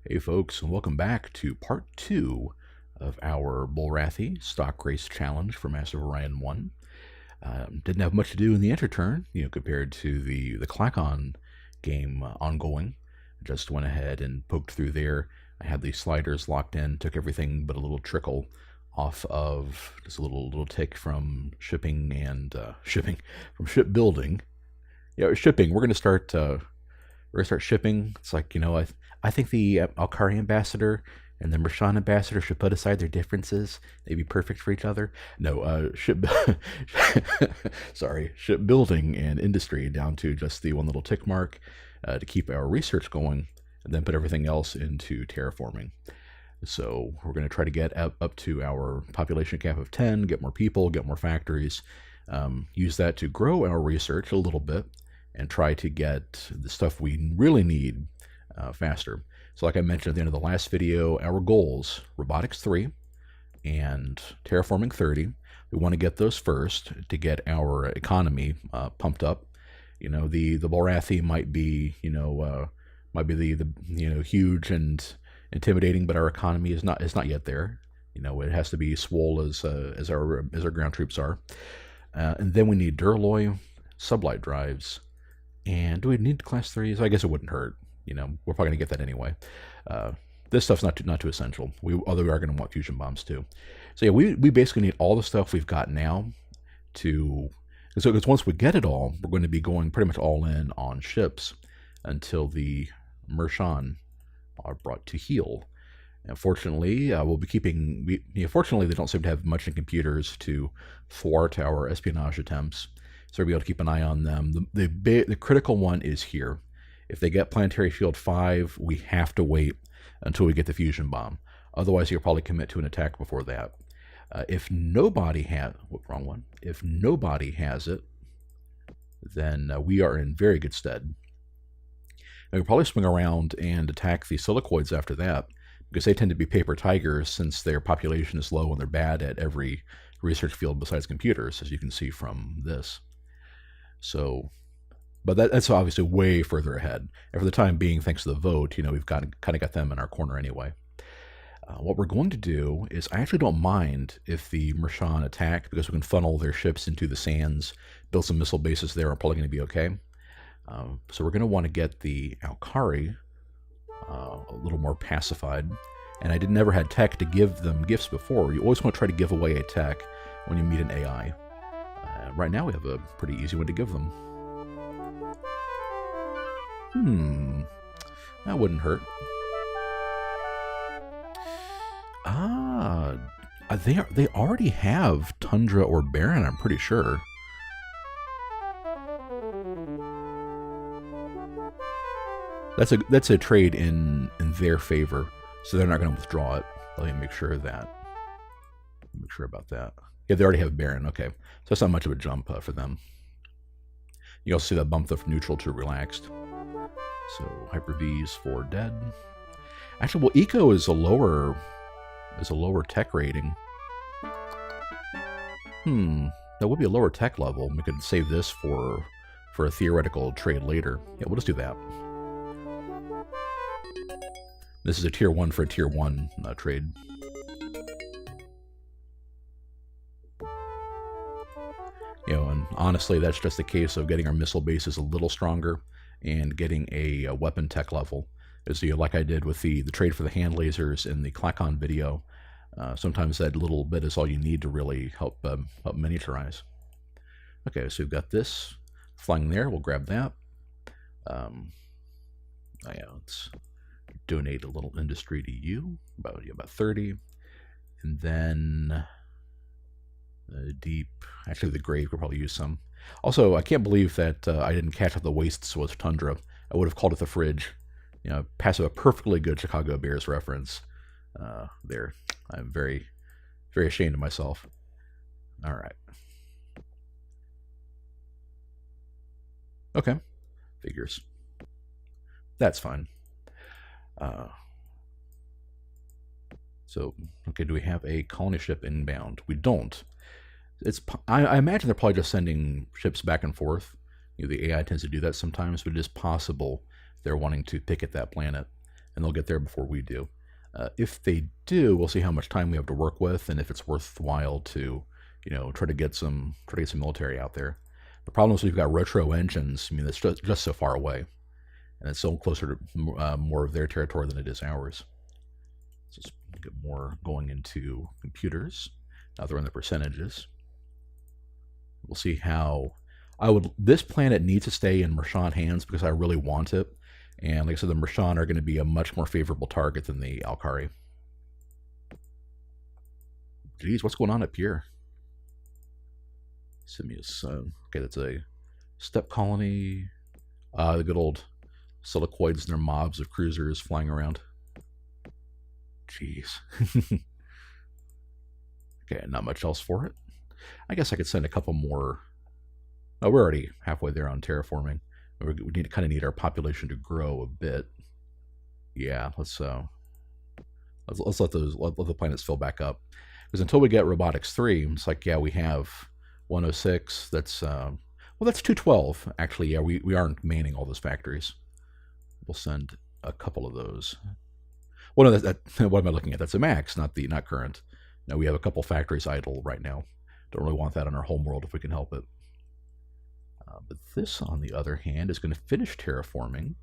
Hey folks, and welcome back to part 2 of our Bulrathi Stock Race Challenge for Massive Orion 1. Didn't have much to do in the interturn, compared to the Clacon game ongoing. Just went ahead and poked through there. I had the sliders locked in, took everything but a little trickle off of, just a little tick from shipping and from shipbuilding. Shipping. We're gonna start shipping. It's like, I think the Alkari ambassador and the Mershan ambassador should put aside their differences. They'd be perfect for each other. No, shipbuilding and industry down to just the one little tick mark to keep our research going, and then put everything else into terraforming. So we're going to try to get up to our population cap of 10, get more people, get more factories, use that to grow our research a little bit, and try to get the stuff we really need faster. So like I mentioned at the end of the last video, our goals, robotics 3 and terraforming 30, we want to get those first to get our economy pumped up. The Bulrathi might be, the huge and intimidating, but our economy is not yet there. It has to be swole as our ground troops are. And then we need Duralloy, sublight drives, and do we need class 3s? I guess it wouldn't hurt. We're probably gonna get that anyway. This stuff's not too essential. Although we are gonna want fusion bombs too. So yeah, we basically need all the stuff we've got now because once we get it all, we're going to be going pretty much all in on ships until the Mershan are brought to heel. And fortunately, we'll be keeping. Fortunately, they don't seem to have much in computers to thwart our espionage attempts, so we'll be able to keep an eye on them. The critical one is here. If they get Planetary Field 5, we have to wait until we get the fusion bomb. Otherwise, you'll probably commit to an attack before that. If nobody has it, then we are in very good stead. And we'll probably swing around and attack the silicoids after that, because they tend to be paper tigers since their population is low and they're bad at every research field besides computers, as you can see from this. So, but that's obviously way further ahead. And for the time being, thanks to the vote, we've kind of got them in our corner anyway. What we're going to do is, I actually don't mind if the Mershan attack, because we can funnel their ships into the sands, build some missile bases there, are probably going to be okay. So we're going to want to get the Alkari a little more pacified. And I never had tech to give them gifts before. You always want to try to give away a tech when you meet an AI. Right now we have a pretty easy one to give them. That wouldn't hurt. They already have Tundra or Barren, I'm pretty sure. That's a trade in their favor, so they're not going to withdraw it. Let me make sure about that. Yeah, they already have Barren. Okay, so that's not much of a jump for them. You also see that bump from neutral to relaxed. So Hyper-V's for dead. Actually, well, Eco is a lower tech rating. That would be a lower tech level. We could save this for a theoretical trade later. Yeah, we'll just do that. This is a tier 1 for a tier 1 trade. And honestly, that's just a case of getting our missile bases a little stronger and getting a weapon tech level. As like I did with the trade for the hand lasers in the Clacon video. Sometimes that little bit is all you need to really help miniaturize. Okay, so we've got this flying there. We'll grab that. Let's donate a little industry to you, about 30, and then actually the grave could probably use some. Also, I can't believe that I didn't catch up the wastes with Tundra. I would have called it the fridge. Passive a perfectly good Chicago Bears reference there. I'm very, very ashamed of myself. All right. Okay. Figures. That's fine. So, okay, do we have a colony ship inbound? We don't. I imagine they're probably just sending ships back and forth. The AI tends to do that sometimes, but it is possible they're wanting to pick at that planet. and they'll get there before we do. If they do, we'll see how much time we have to work with, and if it's worthwhile to, try to get some military out there. The problem is we've got retro engines. I mean, it's just so far away, and it's so closer to more of their territory than it is ours. So let's get more going into computers. Now they're in the percentages. We'll see how this planet needs to stay in Mershan hands because I really want it. And like I said, the Mershan are going to be a much more favorable target than the Alkari. Geez, what's going on up here? Simius. Okay, that's a steppe colony. The good old silicoids and their mobs of cruisers flying around. Jeez. Okay, not much else for it. I guess I could send a couple more. Oh, we're already halfway there on terraforming. We kind of need our population to grow a bit. Yeah, let's let the planets fill back up. Because until we get robotics 3, it's like, yeah, we have 106. That's well, that's 212 actually. Yeah, we aren't manning all those factories. We'll send a couple of those. Well, no, what am I looking at? That's a max, not current. Now we have a couple factories idle right now. Don't really want that on our home world if we can help it. But this, on the other hand, is going to finish terraforming,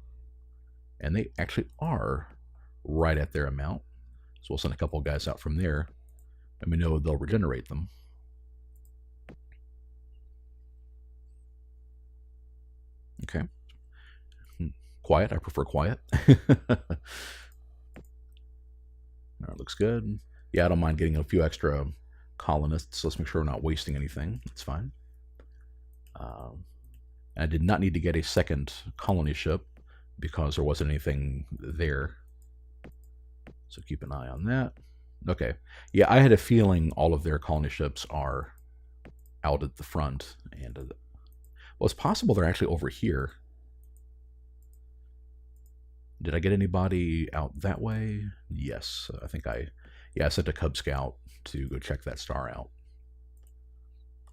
and they actually are right at their amount. So we'll send a couple guys out from there, and we know they'll regenerate them. Okay. Quiet. I prefer quiet. All right, looks good. Yeah, I don't mind getting a few extra colonists. Let's make sure we're not wasting anything. It's fine. I did not need to get a second colony ship because there wasn't anything there. So keep an eye on that. Okay. Yeah, I had a feeling all of their colony ships are out at the front. And well, it's possible they're actually over here. Did I get anybody out that way? Yes. I think I sent a Cub Scout to go check that star out.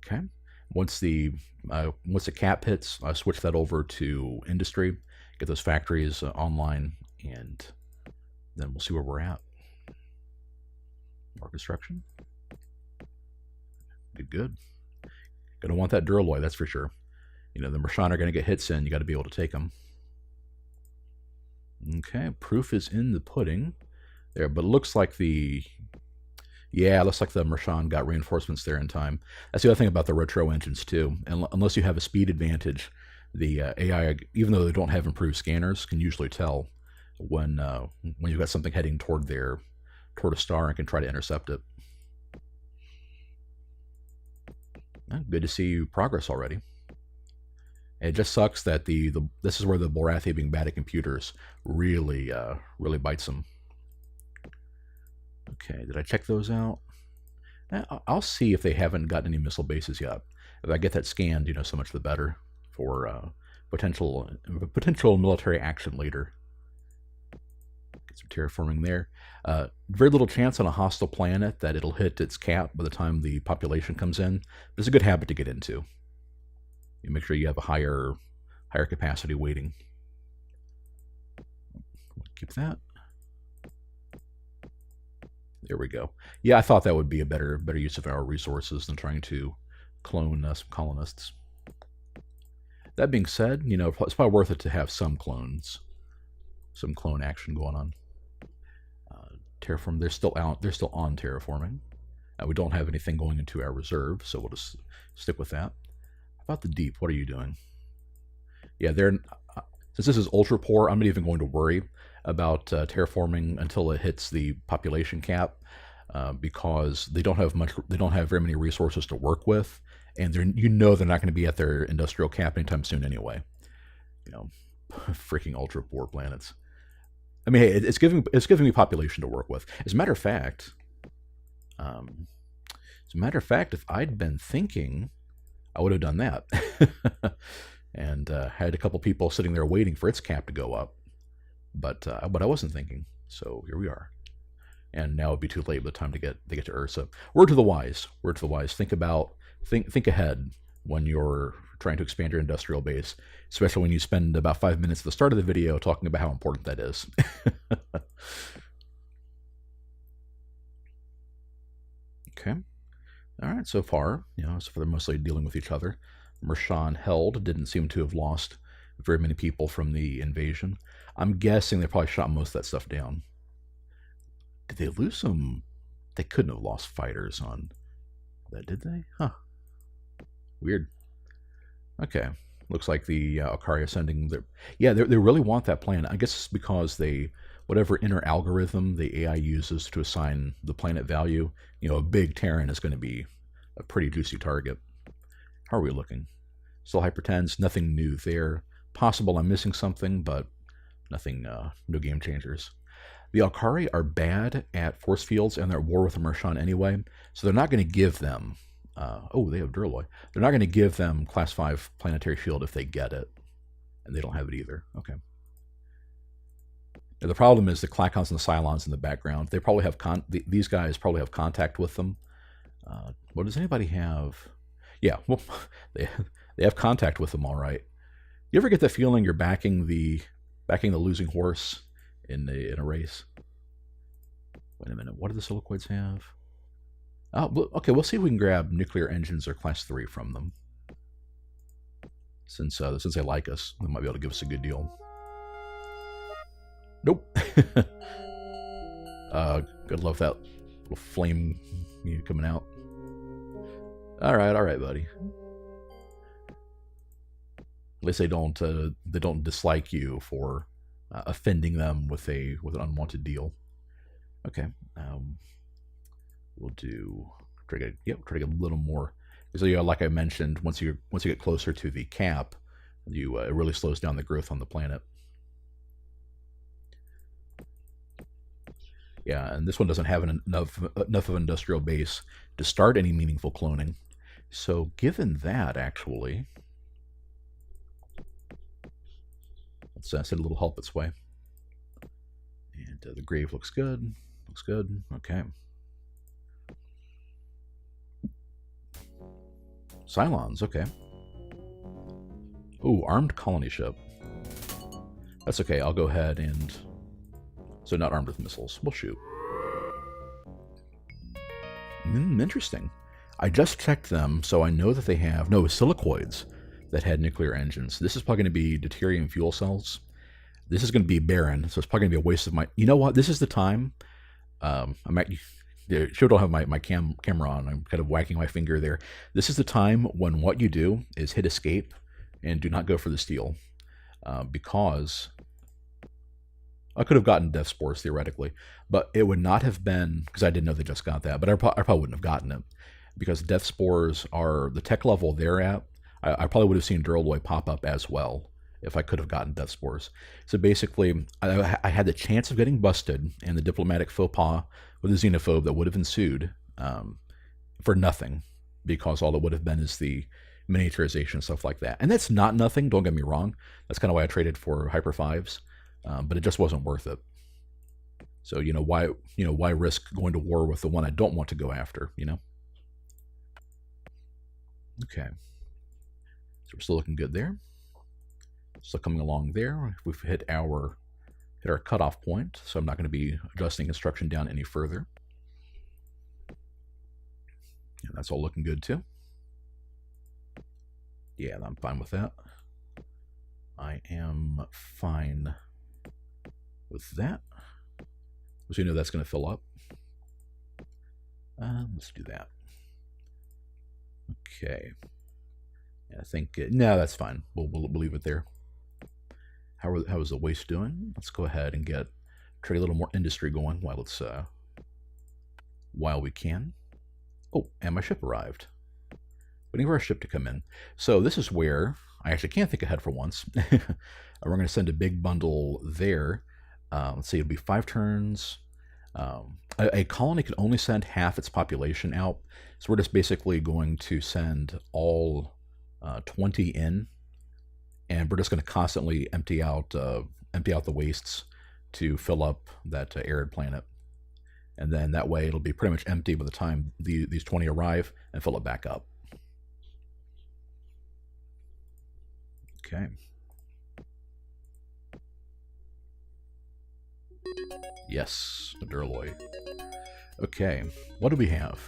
Okay. Once the cap hits, I switch that over to industry, get those factories online, and then we'll see where we're at. More construction. Good. Gonna want that Duralloy, that's for sure. The Mershan are gonna get hits in. You got to be able to take them. Okay, proof is in the pudding there, but it looks like the Mershan got reinforcements there in time. That's the other thing about the retro engines too. And unless you have a speed advantage, the AI, even though they don't have improved scanners, can usually tell when you've got something heading toward a star and can try to intercept it. Good to see progress already. It just sucks that this is where the Bulrathi being bad at computers really bites them. Okay, did I check those out? I'll see if they haven't gotten any missile bases yet. If I get that scanned, so much the better for potential military action later. Get some terraforming there. Very little chance on a hostile planet that it'll hit its cap by the time the population comes in. But it's a good habit to get into. You make sure you have a higher capacity waiting. Keep that. There we go. Yeah, I thought that would be a better use of our resources than trying to clone some colonists. That being said, it's probably worth it to have some clone action going on. Terraform, they're still out. They're still on terraforming. We don't have anything going into our reserve, so we'll just stick with that. How about the deep? What are you doing? Yeah, since this is ultra poor, I'm not even going to worry about terraforming until it hits the population cap, because they don't have very many resources to work with, and they're not going to be at their industrial cap anytime soon anyway. Freaking ultra poor planets. I mean, hey, it's giving me population to work with. As a matter of fact, if I'd been thinking, I would have done that, and had a couple people sitting there waiting for its cap to go up. But I wasn't thinking, so here we are. And now it'd be too late by the time they get to Ursa. Word to the wise. Think ahead. when you're trying to expand your industrial base, especially when you spend about 5 minutes at the start of the video talking about how important that is. Okay. All right, so far, so they're mostly dealing with each other. Mershan held, didn't seem to have lost very many people from the invasion. I'm guessing they probably shot most of that stuff down. Did they lose some? They couldn't have lost fighters on that, did they? Huh. Weird. Okay. Looks like the Akari are sending their... Yeah, they really want that planet. I guess it's because whatever inner algorithm the AI uses to assign the planet value, a big Terran is going to be a pretty juicy target. How are we looking? Still hypertens, nothing new there. Possible I'm missing something, but nothing, no game changers. The Alkari are bad at force fields, and they're at war with the Mershan anyway, so they're not going to give them... they have Durloy. They're not going to give them Class 5 planetary shield if they get it. And they don't have it either. Okay. Now, the problem is the Klakons and the Cylons in the background. They probably have these guys probably have contact with them. What does anybody have? Yeah, well, they have contact with them, all right. You ever get the feeling you're backing the losing horse in a race? Wait a minute. What do the Silicoids have? Oh, okay, we'll see if we can grab nuclear engines or Class 3 from them. Since they like us, they might be able to give us a good deal. Nope. Good love that little flame coming out. All right, buddy. At least they don't dislike you for offending them with an unwanted deal. Okay. We'll try to get a little more. So like I mentioned, once you get closer to the cap, it really slows down the growth on the planet. Yeah, and this one doesn't have enough of an industrial base to start any meaningful cloning. So given that, actually, let's send a little help its way. And the grave looks good. Looks good. Okay. Cylons, okay. Ooh, armed colony ship. That's okay, I'll go ahead and... So not armed with missiles. We'll shoot. Interesting. I just checked them, so I know that they have... No, silicoids that had nuclear engines. This is probably going to be deuterium fuel cells. This is going to be barren, so it's probably going to be a waste of my... You know what? This is the time... Sure don't have my camera on. I'm kind of whacking my finger there. This is the time when what you do is hit escape and do not go for the steal. Because I could have gotten death spores theoretically, but it would not have been, because I didn't know they just got that, but I probably wouldn't have gotten it. Because death spores are the tech level they're at. I probably would have seen Durloy pop up as well if I could have gotten death spores. So basically, I had the chance of getting busted and the diplomatic faux pas with a xenophobe that would have ensued for nothing, because all it would have been is the miniaturization and stuff like that. And that's not nothing, don't get me wrong. That's kind of why I traded for Hyper 5s, but it just wasn't worth it. So, why risk going to war with the one I don't want to go after, Okay. So we're still looking good there. Still coming along there. We've hit our cutoff point, so I'm not going to be adjusting construction down any further. And that's all looking good too. Yeah, I'm fine with that. I am fine with that. So that's going to fill up. Let's do that. Okay. I think no, that's fine. We'll leave it there. How is the waste doing? Let's go ahead and try a little more industry going while we can. Oh, and my ship arrived. Waiting for our ship to come in. So this is where I actually can't think ahead for once. We're going to send a big bundle there. Let's see, it'll be 5 turns. A colony can only send half its population out, so we're just basically going to send all 20 in, and we're just going to constantly empty out the wastes to fill up that arid planet, and then that way it'll be pretty much empty by the time these 20 arrive and fill it back up. Okay. Yes, a Durloy. Okay, what do we have?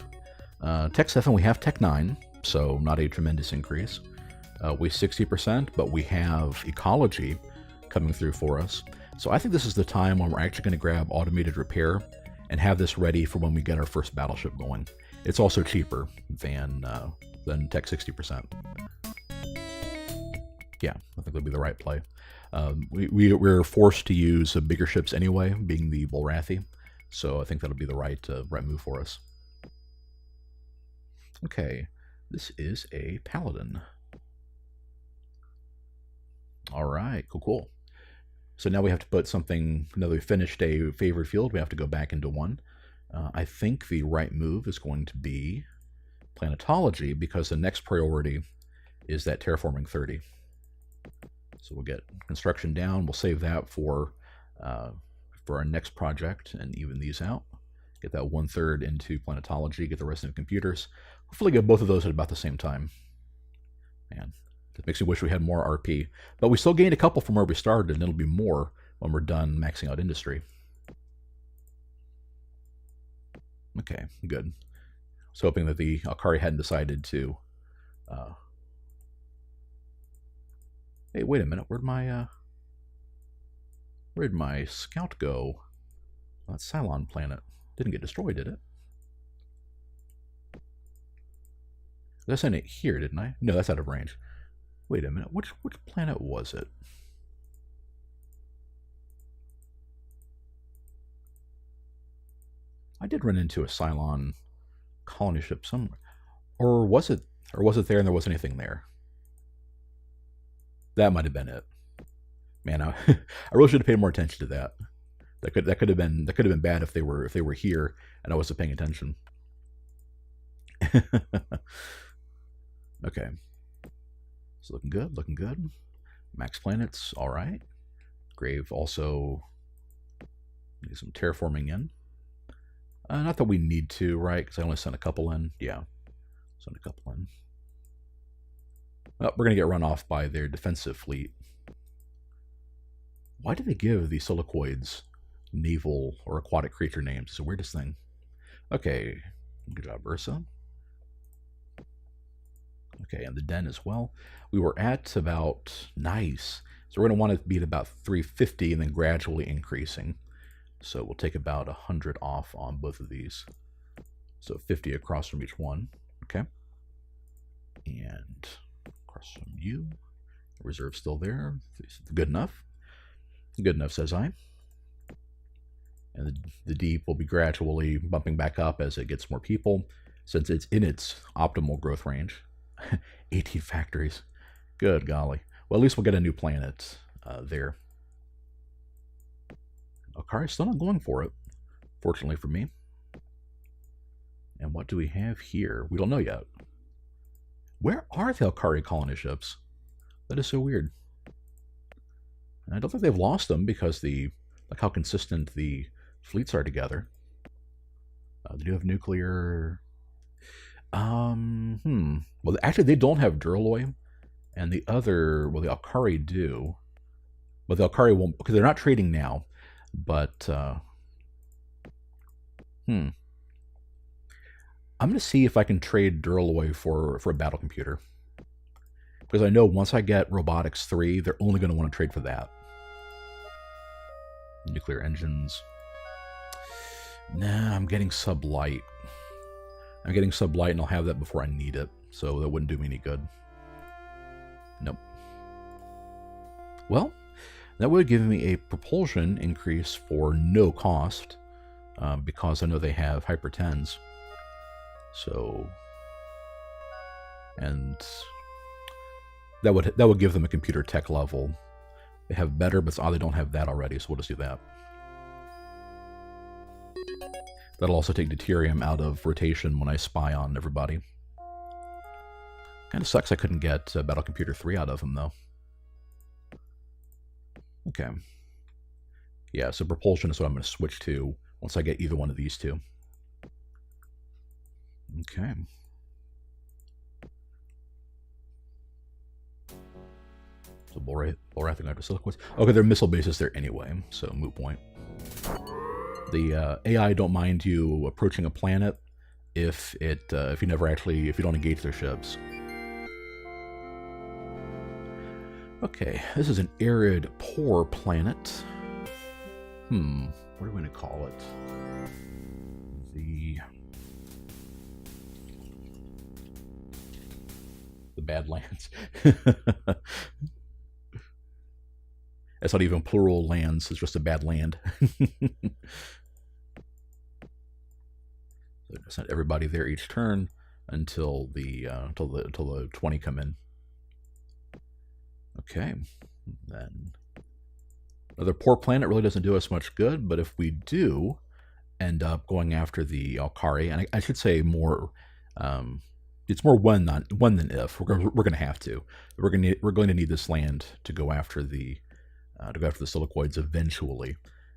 Tech 7, we have Tech 9, so not a tremendous increase. We 60%, but we have Ecology coming through for us. So I think this is the time when we're actually going to grab Automated Repair and have this ready for when we get our first battleship going. It's also cheaper than Tech 60%. Yeah, I think that'll be the right play. We're forced to use bigger ships anyway, being the Bulrathi, so I think that'll be the right move for us. Okay, this is a Paladin. All right, cool. So now we have to put something, now that we finished a favored field, we have to go back into one. I think the right move is going to be Planetology, because the next priority is that Terraforming 30. So we'll get construction down. We'll save that for our next project and even these out. Get that 1/3 into Planetology, get the rest into computers. Hopefully get both of those at about the same time. Man, it makes me wish we had more RP. But we still gained a couple from where we started, and it'll be more when we're done maxing out industry. Okay, good. I was hoping that the Alkari hadn't decided to... Hey, wait a minute. Where'd my scout go? That Cylon planet didn't get destroyed, did it? I sent it here, didn't I? No, that's out of range. Wait a minute. Which planet was it? I did run into a Cylon colony ship somewhere. Or was it there and there wasn't anything there? That might have been it. Man, I really should have paid more attention to that. That could have been bad if they were here and I wasn't paying attention. Okay. It's looking good, looking good. Max planets, all right. Grave also need some terraforming in. Not that we need to, right? Because I only sent a couple in. Yeah, sent a couple in. Oh, we're going to get run off by their defensive fleet. Why do they give the silicoids naval or aquatic creature names? It's the weirdest thing. Okay, good job, Ursa. Okay, and the den as well. We were at about, nice. So we're going to want to be at about 350 and then gradually increasing. So we'll take about 100 off on both of these. So 50 across from each one. Okay. And across from you. Reserve still there. Good enough. Good enough, says I. And the deep will be gradually bumping back up as it gets more people, since it's in its optimal growth range. 18 factories. Good golly. Well, at least we'll get a new planet there. Alkari's still not going for it, fortunately for me. And what do we have here? We don't know yet. Where are the Alkari colony ships? That is so weird. And I don't think they've lost them because like how consistent the fleets are together. They do have nuclear. Well, actually, they don't have Durloy, and the Alkari do. But the Alkari won't, because they're not trading now. But I'm going to see if I can trade Durloy for a battle computer, because I know once I get Robotics 3, they're only going to want to trade for that. Nuclear engines. Nah, I'm getting sublight. I'm getting sublight, and I'll have that before I need it, so that wouldn't do me any good. Nope. Well, that would give me a propulsion increase for no cost, because I know they have Hyper 10s. So, and that would give them a computer tech level. They have better, but they don't have that already, so we'll just do that. That'll also take deuterium out of rotation when I spy on everybody. Kind of sucks I couldn't get Battle Computer 3 out of them, though. Okay. Yeah, so propulsion is what I'm going to switch to once I get either one of these two. Okay. So Bulrathi after silicoids. Okay, there are missile bases there anyway, so moot point. The AI don't mind you approaching a planet if you don't engage their ships. Okay, this is an arid, poor planet. What are we going to call it? The Badlands. That's not even plural lands. It's just a bad land. So send everybody there each turn until the 20 come in. Okay, then another poor planet really doesn't do us much good, but if we do end up going after the Alkari, and I should say more, it's more when than if. We're going to have to. We're going to need this land to go after the silicoids eventually,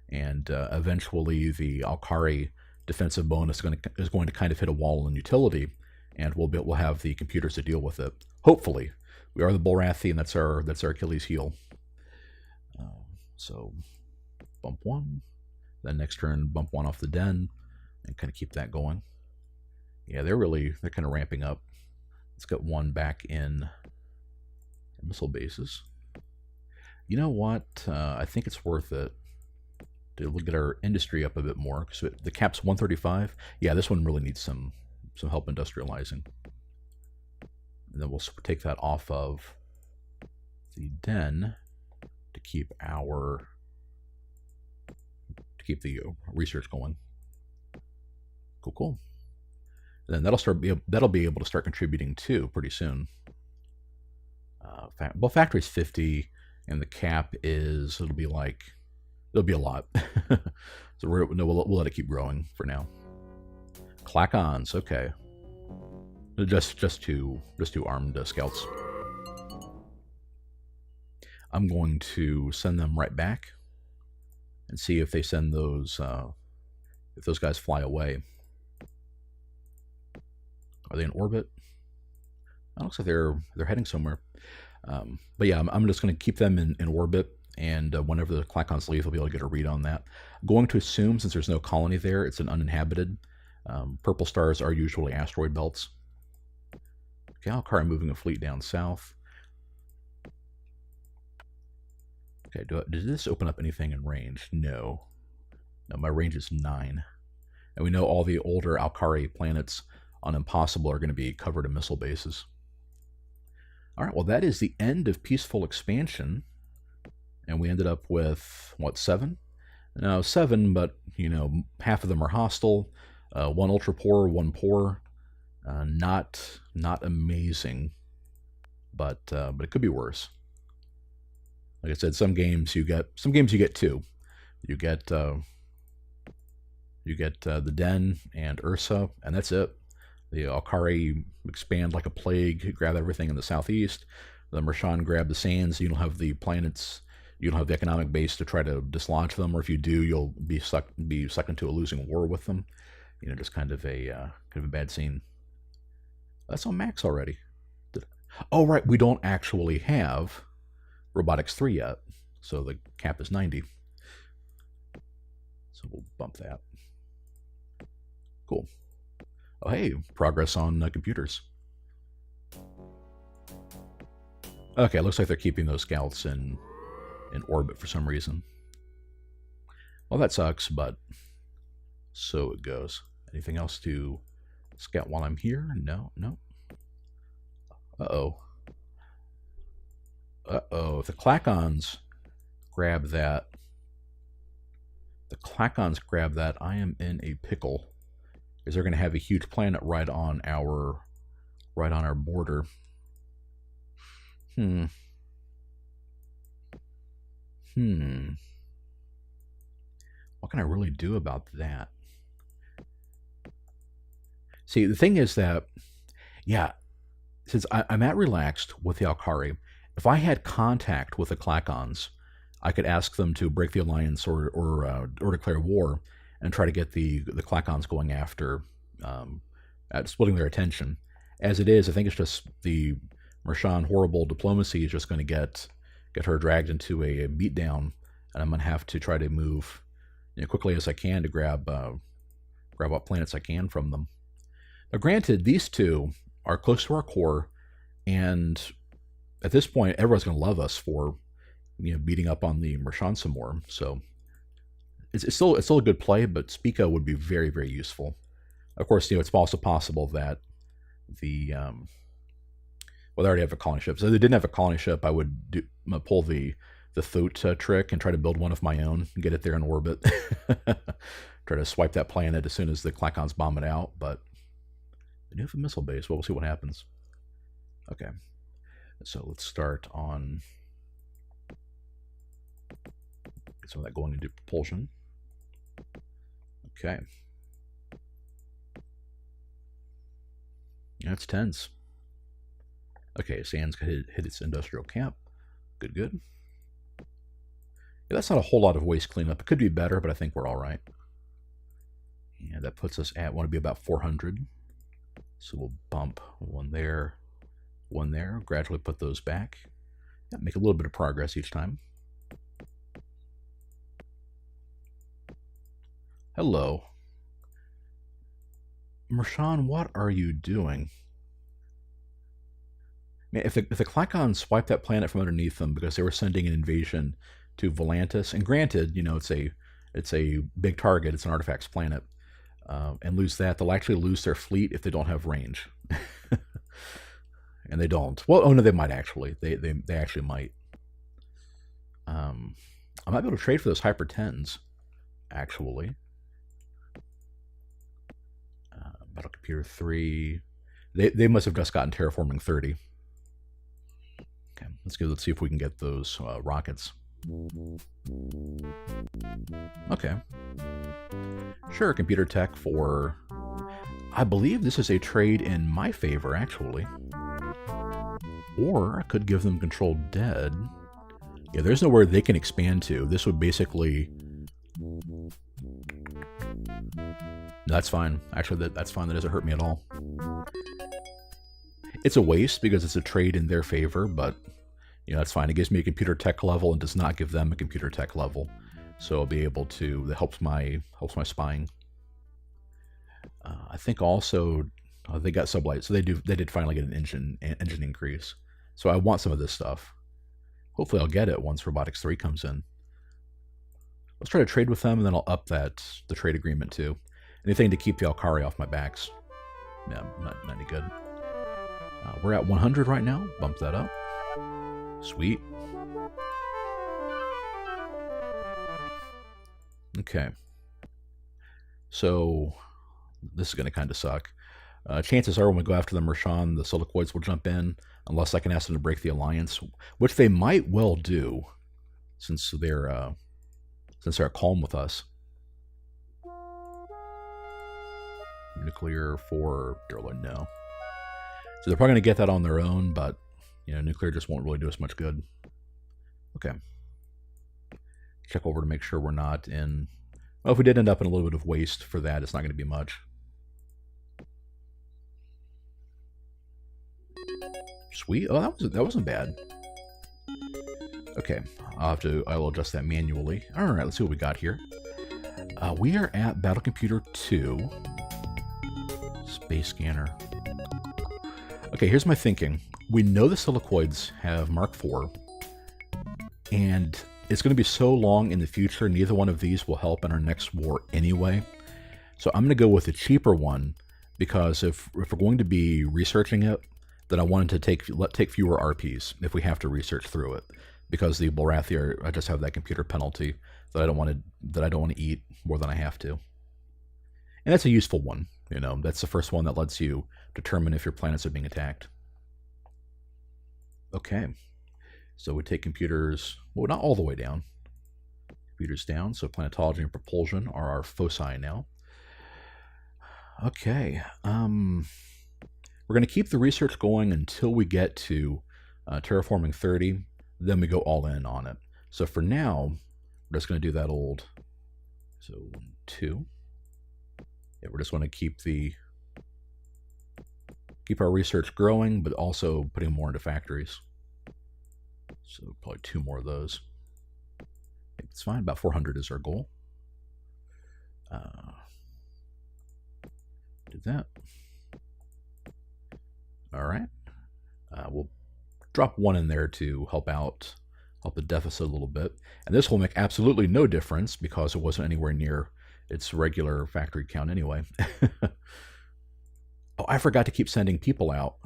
and eventually the Alkari defensive bonus is going to kind of hit a wall in utility, and we'll have the computers to deal with it. Hopefully, we are the Bulrathi, and that's our Achilles heel. So bump one, then next turn bump one off the den, and kind of keep that going. Yeah, they're kind of ramping up. Let's get one back in missile bases. You know what? I think it's worth it to look at our industry up a bit more, because the cap's 135. Yeah, this one really needs some help industrializing. And then we'll take that off of the den to keep the research going. Cool. And then that'll be able to start contributing too pretty soon. Well, factory's 50, and the cap it'll be a lot. So we'll let it keep growing for now. Clackons, okay. Just two armed scouts. I'm going to send them right back and see if they send those guys fly away. Are they in orbit? It looks like they're heading somewhere. But yeah, I'm just going to keep them in orbit, and whenever the Clackons leave, I'll be able to get a read on that. I'm going to assume, since there's no colony there, it's an uninhabited. Purple stars are usually asteroid belts. Okay, Alkari moving a fleet down south. Okay, did this open up anything in range? No. No, my range is 9. And we know all the older Alkari planets on Impossible are going to be covered in missile bases. All right, well, that is the end of Peaceful Expansion. And we ended up with, what, 7? Now, 7, but, half of them are hostile. 1 ultra poor, 1 poor. Not amazing, but it could be worse. Like I said, some games you get 2. You get the Den and Ursa, and that's it. The Alkari expand like a plague, grab everything in the southeast. The Mershan grab the sands. You don't have the planets. You don't have the economic base to try to dislodge them, or if you do, you'll be sucked into a losing war with them. Just kind of a bad scene. That's on max already. Oh, right, we don't actually have Robotics 3 yet, so the cap is 90. So we'll bump that. Cool. Oh, hey, progress on computers. Okay, looks like they're keeping those scouts in orbit for some reason. Well, that sucks, but so it goes. Anything else to scout while I'm here? No. Uh-oh. If the Clackons grab that, I am in a pickle. Because they're going to have a huge planet right on our border. What can I really do about that? See, the thing is that, yeah, since I'm at relaxed with the Alkari, if I had contact with the Clackons, I could ask them to break the alliance or declare war and try to get the Clackons going after, splitting their attention. As it is, I think it's just the Mershan horrible diplomacy is just going to get get her dragged into a beatdown, and I'm going to have to try to move quickly as I can to grab what planets I can from them. Now, granted, these two are close to our core, and at this point, everyone's going to love us for beating up on the Mershon some more. So it's still a good play, but Spica would be very, very useful. Of course, it's also possible that the well, they already have a colony ship. So if they didn't have a colony ship, I would pull the Thot trick and try to build one of my own and get it there in orbit. Try to swipe that planet as soon as the Klakons bomb it out. But they do have a missile base. Well, we'll see what happens. Okay. So let's start on get some of that going into propulsion. Okay. That's tense. Okay, Sands hit its industrial camp. Good, good. Yeah, that's not a whole lot of waste cleanup. It could be better, but I think we're all right. And that puts us at, want to be about 400. So we'll bump one there, gradually put those back. Yeah, make a little bit of progress each time. Hello. Mershon, what are you doing? If the Klakons swiped that planet from underneath them because they were sending an invasion to Volantis, and granted, it's a big target, it's an artifacts planet, and lose that, they'll actually lose their fleet if they don't have range. And they don't. Well, oh no, they might actually. They actually might. I might be able to trade for those Hyper 10s, actually. Battle Computer 3. They must have just gotten Terraforming 30. Okay, let's see if we can get those rockets. Okay. Sure, computer tech for... I believe this is a trade in my favor, actually. Or I could give them control dead. Yeah, there's nowhere they can expand to. This would basically... That's fine. Actually, that's fine. That doesn't hurt me at all. It's a waste because it's a trade in their favor, but that's fine. It gives me a computer tech level and does not give them a computer tech level, so I'll be able to. That helps my spying. I think also they got sublight, so they did finally get an engine increase. So I want some of this stuff. Hopefully, I'll get it once Robotics 3 comes in. Let's try to trade with them, and then I'll up the trade agreement too. Anything to keep the Alkari off my backs. Yeah, not any good. We're at 100 right now. Bump that up. Sweet. Okay. So, this is going to kind of suck. Chances are when we go after the Mershon, the Silicoids will jump in, unless I can ask them to break the alliance, which they might well do, since they're at calm with us. Nuclear for Durla, no. So they're probably going to get that on their own, but nuclear just won't really do us much good. Okay. Check over to make sure we're not in... Well, if we did end up in a little bit of waste for that, it's not going to be much. Sweet. Oh, that wasn't bad. Okay. I will adjust that manually. All right, let's see what we got here. We are at Battle Computer 2. Space scanner. Okay, here's my thinking. We know the Silicoids have Mark IV, and it's going to be so long in the future, neither one of these will help in our next war anyway. So I'm going to go with the cheaper one, because if we're going to be researching it, then I wanted to take fewer RPs if we have to research through it, because the Bulrathi I just have that computer penalty that I don't want to eat more than I have to. And that's a useful one. That's the first one that lets you determine if your planets are being attacked. Okay. So we take computers, well, not all the way down. Computers down, so planetology and propulsion are our foci now. Okay. We're going to keep the research going until we get to Terraforming 30. Then we go all in on it. So for now, we're just going to do that old... So 1, 2... Yeah, we're just going to keep our research growing, but also putting more into factories. So probably 2 more of those. It's fine. About 400 is our goal. Did that. All right. We'll drop 1 in there to help the deficit a little bit. And this will make absolutely no difference because it wasn't anywhere near its regular factory count anyway. Oh, I forgot to keep sending people out.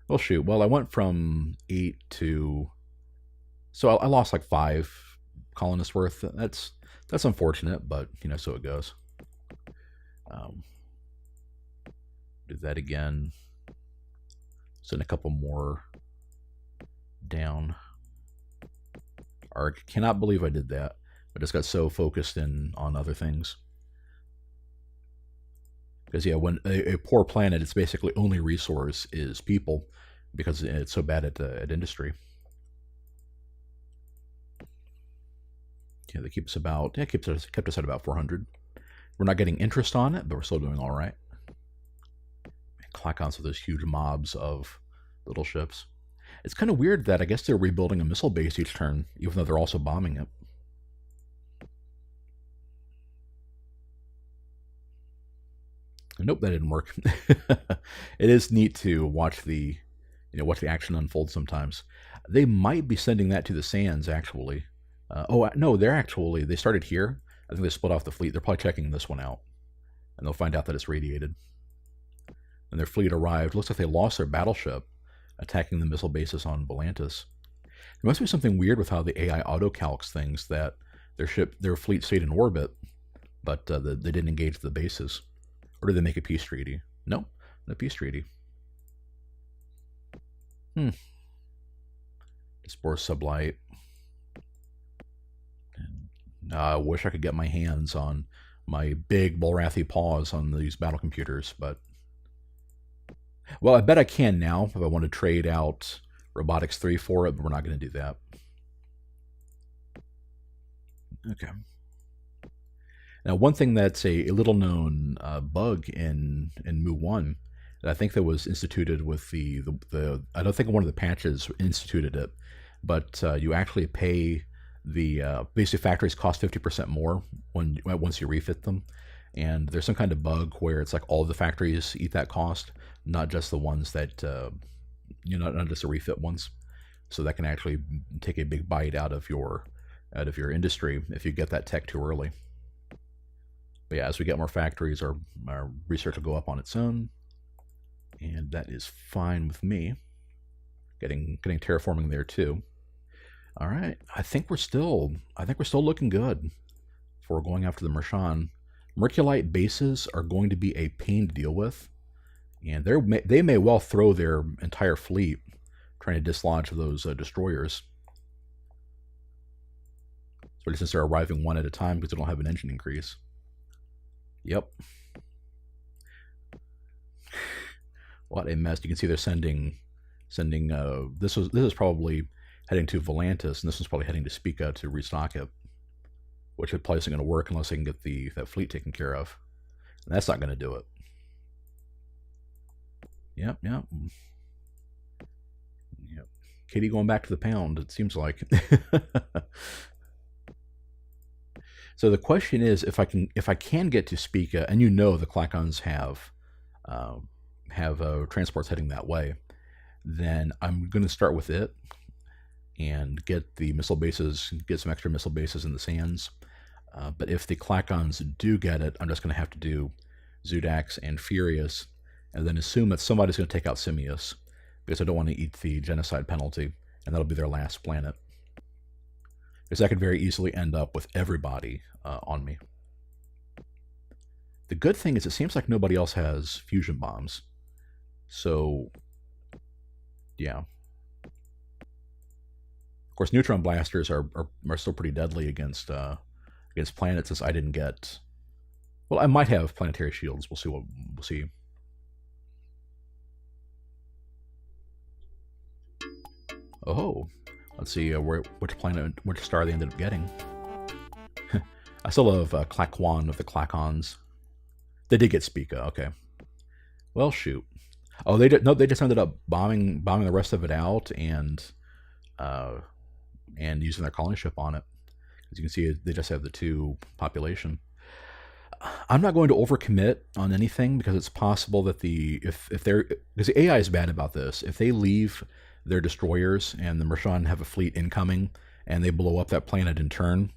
Well, shoot. Well, I went from 8 to... So I lost like 5 colonists worth. That's unfortunate, but, so it goes. Do that again. Send a couple more down. I cannot believe I did that. I just got so focused in on other things. Because, yeah, when a poor planet, its basically only resource is people because it's so bad at industry. Yeah, they keep us about, kept us at about 400. We're not getting interest on it, but we're still doing all right. Clack on to those huge mobs of little ships. It's kind of weird that I guess they're rebuilding a missile base each turn, even though they're also bombing it. Nope, that didn't work. It is neat to watch the action unfold sometimes. They might be sending that to the sands, actually. No, they started here. I think they split off the fleet. They're probably checking this one out. And they'll find out that it's radiated. And their fleet arrived. Looks like they lost their battleship attacking the missile bases on Volantis. There must be something weird with how the AI auto-calcs things that their fleet stayed in orbit, but they didn't engage the bases. Or did they make a peace treaty? No, no peace treaty. Spore Sublight. I wish I could get my hands on my big Bulrathi paws on these battle computers, but... Well, I bet I can now if I want to trade out Robotics 3 for it, but we're not going to do that. Okay. Now, one thing that's a little known bug in MOO1 that I think that was instituted with the I don't think one of the patches instituted it, but you actually pay the basic factories cost 50% more once you refit them, and there's some kind of bug where it's like all the factories eat that cost, not just the ones that not just the refit ones. So that can actually take a big bite out of your industry if you get that tech too early. But yeah, as we get more factories, our research will go up on its own, and that is fine with me. Getting terraforming there too. All right, I think we're still looking good for going after the Mershan. Merculite bases are going to be a pain to deal with, and they may well throw their entire fleet trying to dislodge those destroyers. Especially since they're arriving one at a time because they don't have an engine increase. Yep. What a mess. You can see they're sending this is probably heading to Volantis, and this one's probably heading to Spica to restock it, which probably isn't going to work unless they can get that fleet taken care of. And that's not going to do it. Yep. Katie going back to the pound, it seems like. So the question is, if I can get to Spica, and the Klakons have transports heading that way, then I'm going to start with it and get the missile bases, get some extra missile bases in the sands. But if the Klakons do get it, I'm just going to have to do Zudax and Furious, and then assume that somebody's going to take out Simius, because I don't want to eat the genocide penalty, and that'll be their last planet. Because I could very easily end up with everybody on me. The good thing is it seems like nobody else has fusion bombs. So, yeah. Of course, neutron blasters are still pretty deadly against planets, since I didn't get... Well, I might have planetary shields. We'll see. Oh, let's see which star they ended up getting. I still love Klakwan of the Klakons. They did get Spica, okay. Well, shoot. Oh, they just ended up bombing the rest of it out, and and using their colony ship on it. As you can see, they just have the 2 population. I'm not going to overcommit on anything because it's possible that if they're, because the AI is bad about this. If they leave their destroyers and the Mershan have a fleet incoming and they blow up that planet in turn,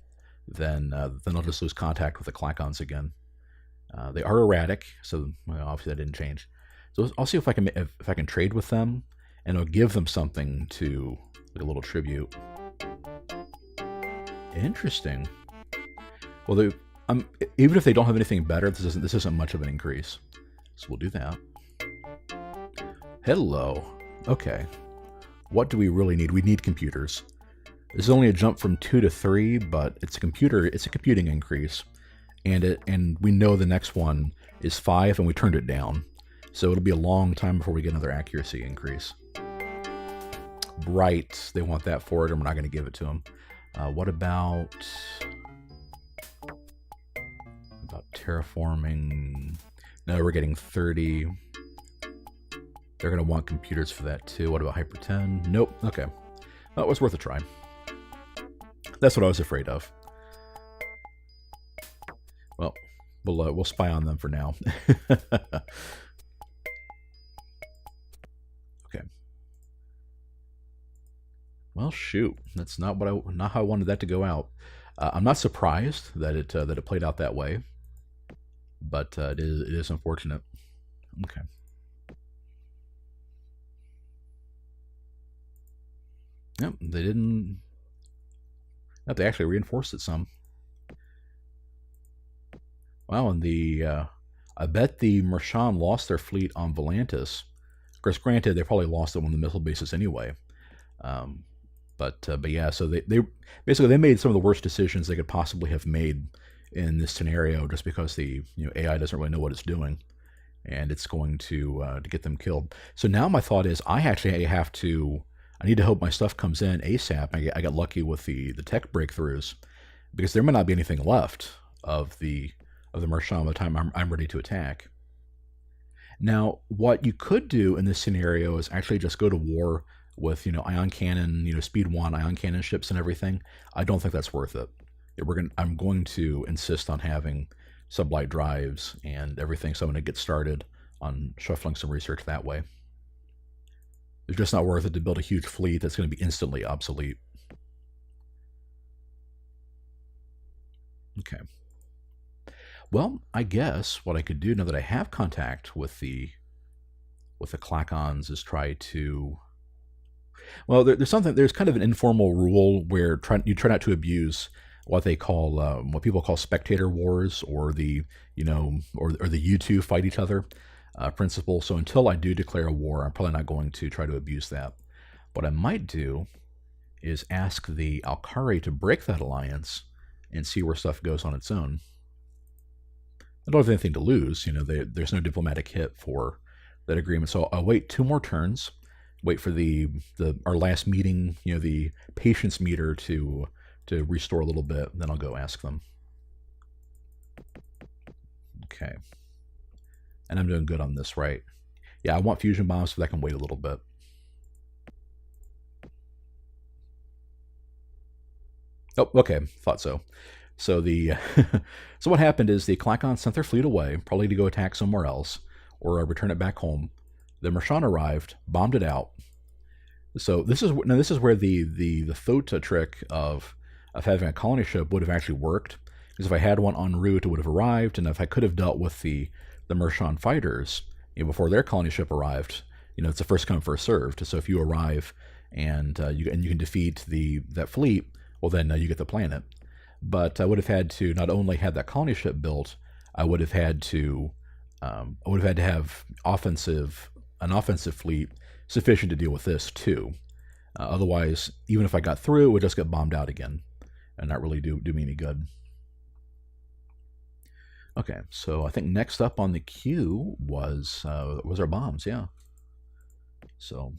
then they'll just lose contact with the Klakons again. They are erratic, so obviously that didn't change. So I'll see if I can trade with them, and I'll give them something to, like a little tribute. Interesting. Well, even if they don't have anything better, this isn't much of an increase. So we'll do that. Hello. Okay. What do we really need? We need computers. This is only a jump from 2 to 3, but it's a computing increase. And we know the next one is 5, and we turned it down. So it'll be a long time before we get another accuracy increase. Right. They want that for it, and we're not going to give it to them. What about terraforming? No, we're getting 30. They're going to want computers for that too. What about Hyper 10? Nope. Okay. Well, it was worth a try. That's what I was afraid of. Well, we'll spy on them for now. Okay. Well, shoot. That's not how I wanted that to go out. I'm not surprised that it played out that way, but it is unfortunate. Okay. Yep, they didn't. Yep, they actually reinforced it some. Wow, and I bet the Mershan lost their fleet on Volantis. Of course, granted, they probably lost it on the missile bases anyway. But yeah, so they basically they made some of the worst decisions they could possibly have made in this scenario, just because the AI doesn't really know what it's doing, and it's going to get them killed. So now my thought is I need to hope my stuff comes in ASAP. I got lucky with the tech breakthroughs, because there might not be anything left of the Mershan by the time I'm ready to attack. Now, what you could do in this scenario is actually just go to war with ion cannon, speed 1 ion cannon ships and everything. I don't think that's worth it. I'm going to insist on having sublight drives and everything, so I'm going to get started on shuffling some research that way. It's just not worth it to build a huge fleet that's going to be instantly obsolete. Okay. Well, I guess what I could do now that I have contact with the Klakons is try to. Well, there's kind of an informal rule where you try not to abuse what people call spectator wars, or the you two fight each other principle. So until I do declare a war, I'm probably not going to try to abuse that. What I might do is ask the Alkari to break that alliance and see where stuff goes on its own. I don't have anything to lose. There's no diplomatic hit for that agreement. So I'll wait 2 more turns, wait for our last meeting, the patience meter to restore a little bit, then I'll go ask them. Okay. And I'm doing good on this, right? Yeah, I want fusion bombs, so that can wait a little bit. Oh, okay. Thought so. So so what happened is the Klakons sent their fleet away, probably to go attack somewhere else, or return it back home. The Mershan arrived, bombed it out. So this is where the Thota trick of having a colony ship would have actually worked. Because if I had one en route, it would have arrived, and if I could have dealt with the Mershan fighters before their colony ship arrived, it's a first come first served. So if you arrive and you can defeat that fleet, well then you get the planet. But I would have had to not only have that colony ship built, I would have had to have an offensive fleet sufficient to deal with this too. Otherwise, even if I got through, it would just get bombed out again, and not really do me any good. Okay, so I think next up on the queue was our bombs, yeah. So,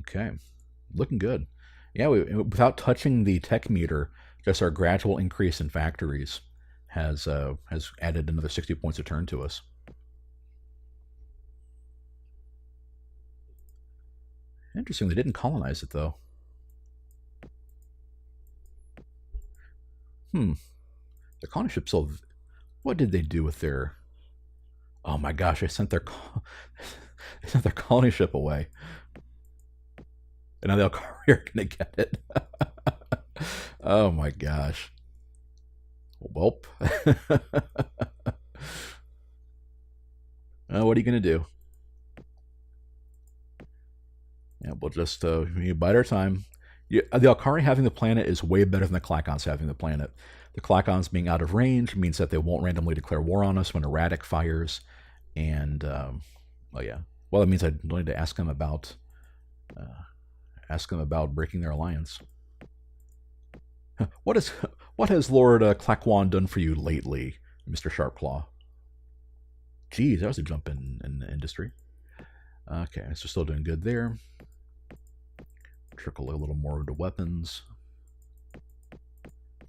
okay, looking good. Yeah, without touching the tech meter, just our gradual increase in factories has added another 60 points a turn to us. Interesting, they didn't colonize it, though. The colony ship still... What did they do with their... Oh my gosh, they sent their... they sent their colony ship away. And now the Alkari are going to get it. Oh my gosh. Welp. What are you going to do? Yeah, we'll just bide our time. Yeah, the Alkari having the planet is way better than the Klakons having the planet. The Klakons being out of range means that they won't randomly declare war on us when erratic fires. And, well, yeah. Well, that means I need to ask them about breaking their alliance. What has Lord Clackwan done for you lately, Mr. Sharpclaw? Geez, that was a jump in industry. Okay, so still doing good there. Trickle a little more into weapons.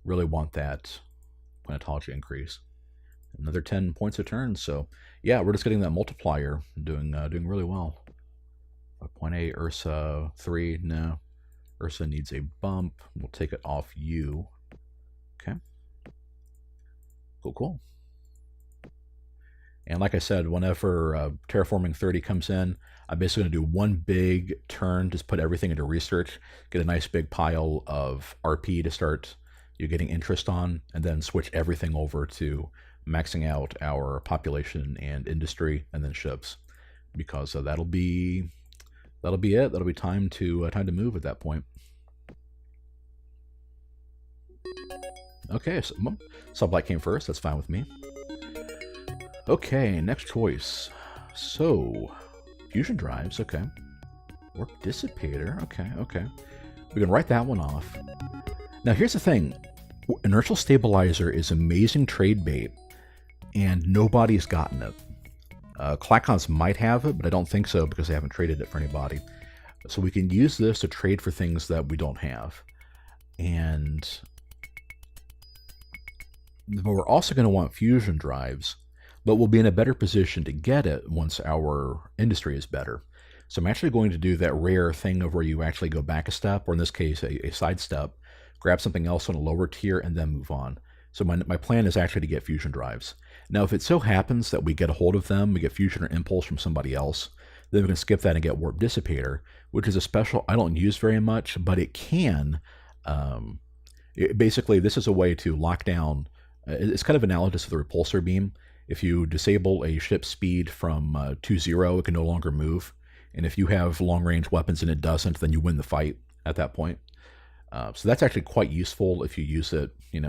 Really want that planetology increase. Another 10 points a turn. So yeah, we're just getting that multiplier, doing really well. 5.8 Ursa 3. No, Ursa needs a bump. We'll take it off you. Okay. Cool. And like I said, whenever Terraforming 30 comes in, I'm basically going to do one big turn, just put everything into research, get a nice big pile of RP to start getting interest on, and then switch everything over to maxing out our population and industry, and then ships, because that'll be it. That'll be time to move at that point. Okay, so Sublight came first. That's fine with me. Okay, next choice. So, fusion drives, okay. Warp dissipator, okay. We can write that one off. Now here's the thing. Inertial stabilizer is amazing trade bait, and nobody's gotten it. Klakons might have it, but I don't think so because they haven't traded it for anybody. So we can use this to trade for things that we don't have. But we're also going to want fusion drives, but we'll be in a better position to get it once our industry is better. So I'm actually going to do that rare thing of where you actually go back a step, or in this case, a side step, grab something else on a lower tier, and then move on. So my plan is actually to get fusion drives. Now, if it so happens that we get a hold of them, we get fusion or impulse from somebody else, then we can skip that and get warp dissipator, which is a special I don't use very much, but it can. Basically, this is a way to lock down. It's kind of analogous to the repulsor beam. If you disable a ship's speed from 2-0, it can no longer move. And if you have long-range weapons and it doesn't, then you win the fight at that point. So that's actually quite useful if you use it, in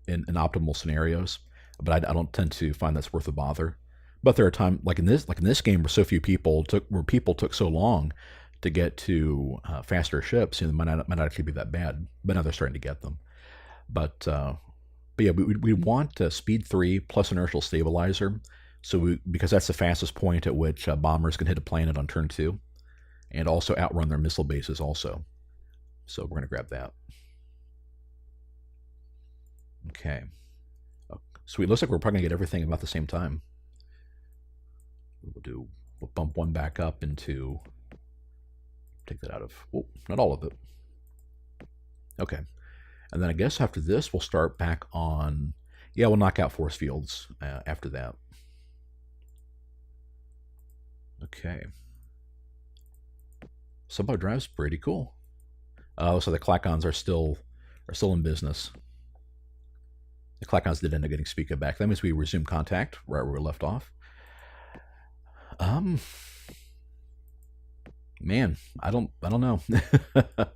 optimal scenarios. But I don't tend to find that's worth a bother. But there are times, like in this game, where so few people took so long to get to faster ships, it might not actually be that bad. But now they're starting to get them. But yeah, we want speed 3 plus inertial stabilizer, because that's the fastest point at which bombers can hit a planet on turn 2, and also outrun their missile bases also. So we're going to grab that. Okay. Oh, sweet. Looks like we're probably going to get everything about the same time. We'll bump one back up into... Take that out of... Oh, not all of it. Okay. And then I guess after this, we'll start back on... Yeah, we'll knock out force fields after that. Okay. Sublight drive's pretty cool. So the Klakons are still in business. The Klakons did end up getting Speaker back. That means we resume contact right where we left off. Man, I don't know. I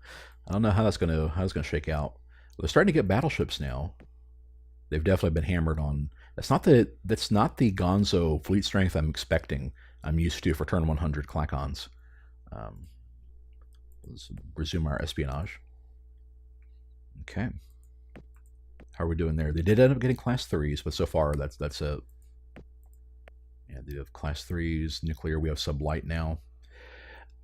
don't know how that's gonna shake out. They're starting to get battleships now. They've definitely been hammered on. That's not the Gonzo fleet strength I'm expecting. I'm used to for turn 100 Klakons. Let's resume our espionage. Okay. How are we doing there? They did end up getting class 3s, but so far that's it. Yeah, they have class 3s, nuclear. We have sublight now.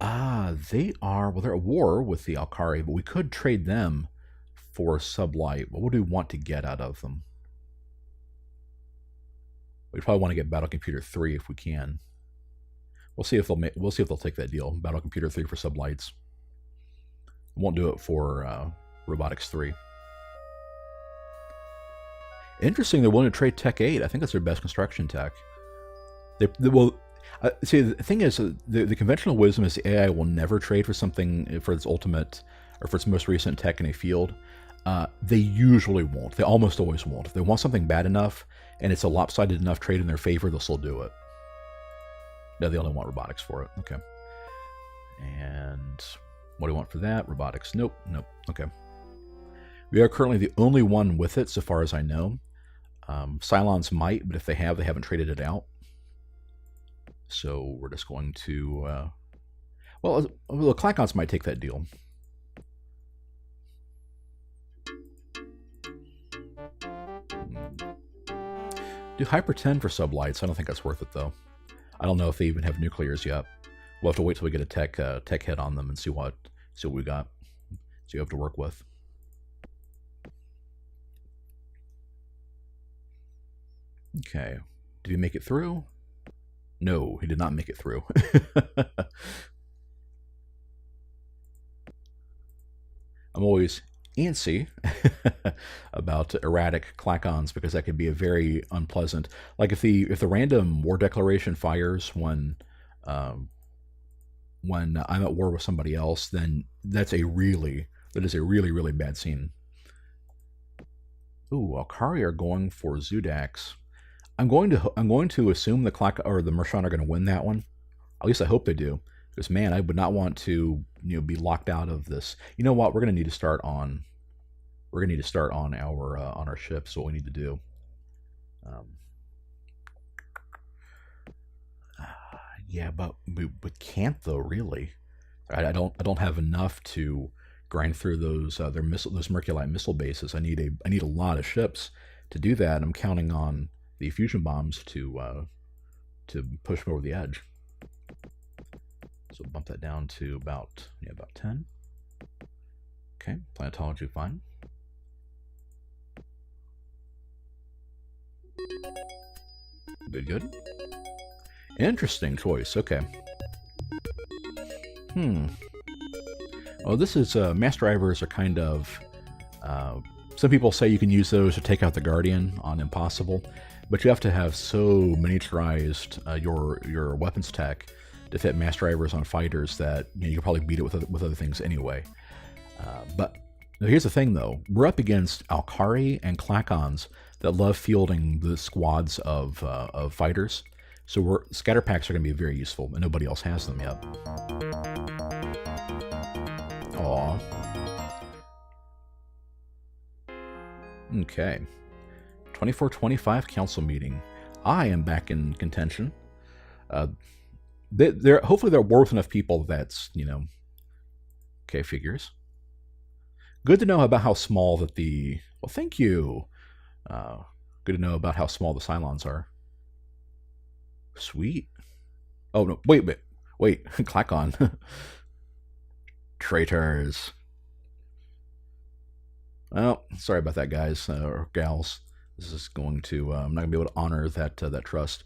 They're at war with the Alkari, but we could trade them for sublight. What would we want to get out of them? We probably want to get Battle Computer 3 if we can. we'll see if they'll take that deal. Battle Computer 3 for sublights. Won't do it for Robotics 3. Interesting, they're willing to trade Tech 8. I think that's their best construction tech. See, the thing is, the conventional wisdom is the AI will never trade for something for its ultimate or for its most recent tech in a field. They usually won't. They almost always won't. If they want something bad enough and it's a lopsided enough trade in their favor, they'll still do it. No, they only want robotics for it. Okay. And what do you want for that? Robotics. Nope. Nope. Okay. We are currently the only one with it, so far as I know. Cylons might, but if they have, they haven't traded it out. So we're just going to... well, the Clacons might take that deal. Do Hyper 10 for sublights. I don't think that's worth it, though. I don't know if they even have nuclears yet. We'll have to wait till we get a tech hit on them and see what we got. See what we have to work with. Okay. Did he make it through? No, he did not make it through. I'm always antsy about erratic Clacons because that could be a very unpleasant. Like if the random war declaration fires when I'm at war with somebody else, then that is a really bad scene. Ooh, Alkari are going for Zudax. I'm going to assume the Clac or the Mershon are going to win that one. At least I hope they do. Because man, I would not want to be locked out of this. You know what? We're going to need to start on. We're going to need to start on our ships. What we need to do. Yeah, but we can't though. Really, I don't have enough to grind through those those Merculite missile bases. I need a lot of ships to do that. I'm counting on the fusion bombs to push me over the edge. So bump that down to about 10. Okay, planetology fine. Good. Interesting choice. Okay. Oh, this is mass drivers are kind of. Some people say you can use those to take out the Guardian on Impossible, but you have to have so miniaturized your weapons tech to fit mass drivers on fighters that you can probably beat it with other things anyway. But here's the thing, though: we're up against Alkari and Clacons that love fielding the squads of fighters. So scatter packs are going to be very useful, and nobody else has them yet. Aw. Okay. 24-25 council meeting. I am back in contention. Hopefully they're worth enough people that's, okay, figures. Good to know about how small that well, thank you. Good to know about how small the Cylons are. Sweet. Oh, no, wait, Clacon. Traitors. Well, sorry about that, guys or gals. This is going to I'm not gonna be able to honor that trust.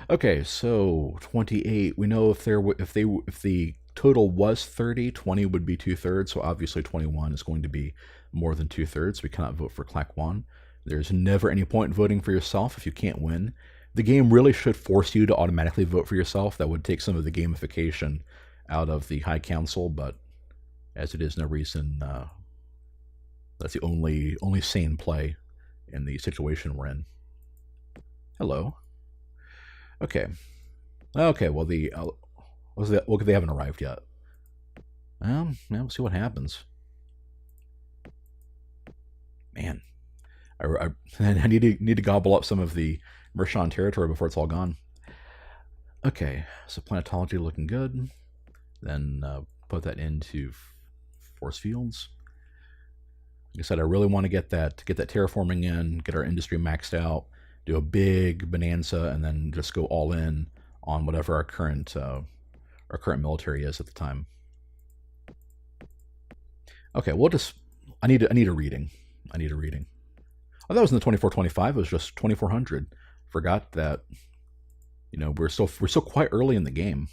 Okay, so 28. We know if the total was 30, 20 would be 2/3. So obviously 21 is going to be more than 2/3. We cannot vote for Clack 1. There's never any point in voting for yourself if you can't win. The game really should force you to automatically vote for yourself. That would take some of the gamification out of the High Council, but as it is, no reason. That's the only sane play in the situation we're in. Hello. Okay. Well, they haven't arrived yet. Well, we'll see what happens. Man, I need to gobble up some of the Mershon territory before it's all gone. Okay, so planetology looking good. Then put that into force fields. Like I said, I really want to get that terraforming in, get our industry maxed out, do a big bonanza, and then just go all in on whatever our current military is at the time. Okay, I need a reading. Oh, that was in the 24-25. It was just 2400. Forgot that. We're still quite early in the game.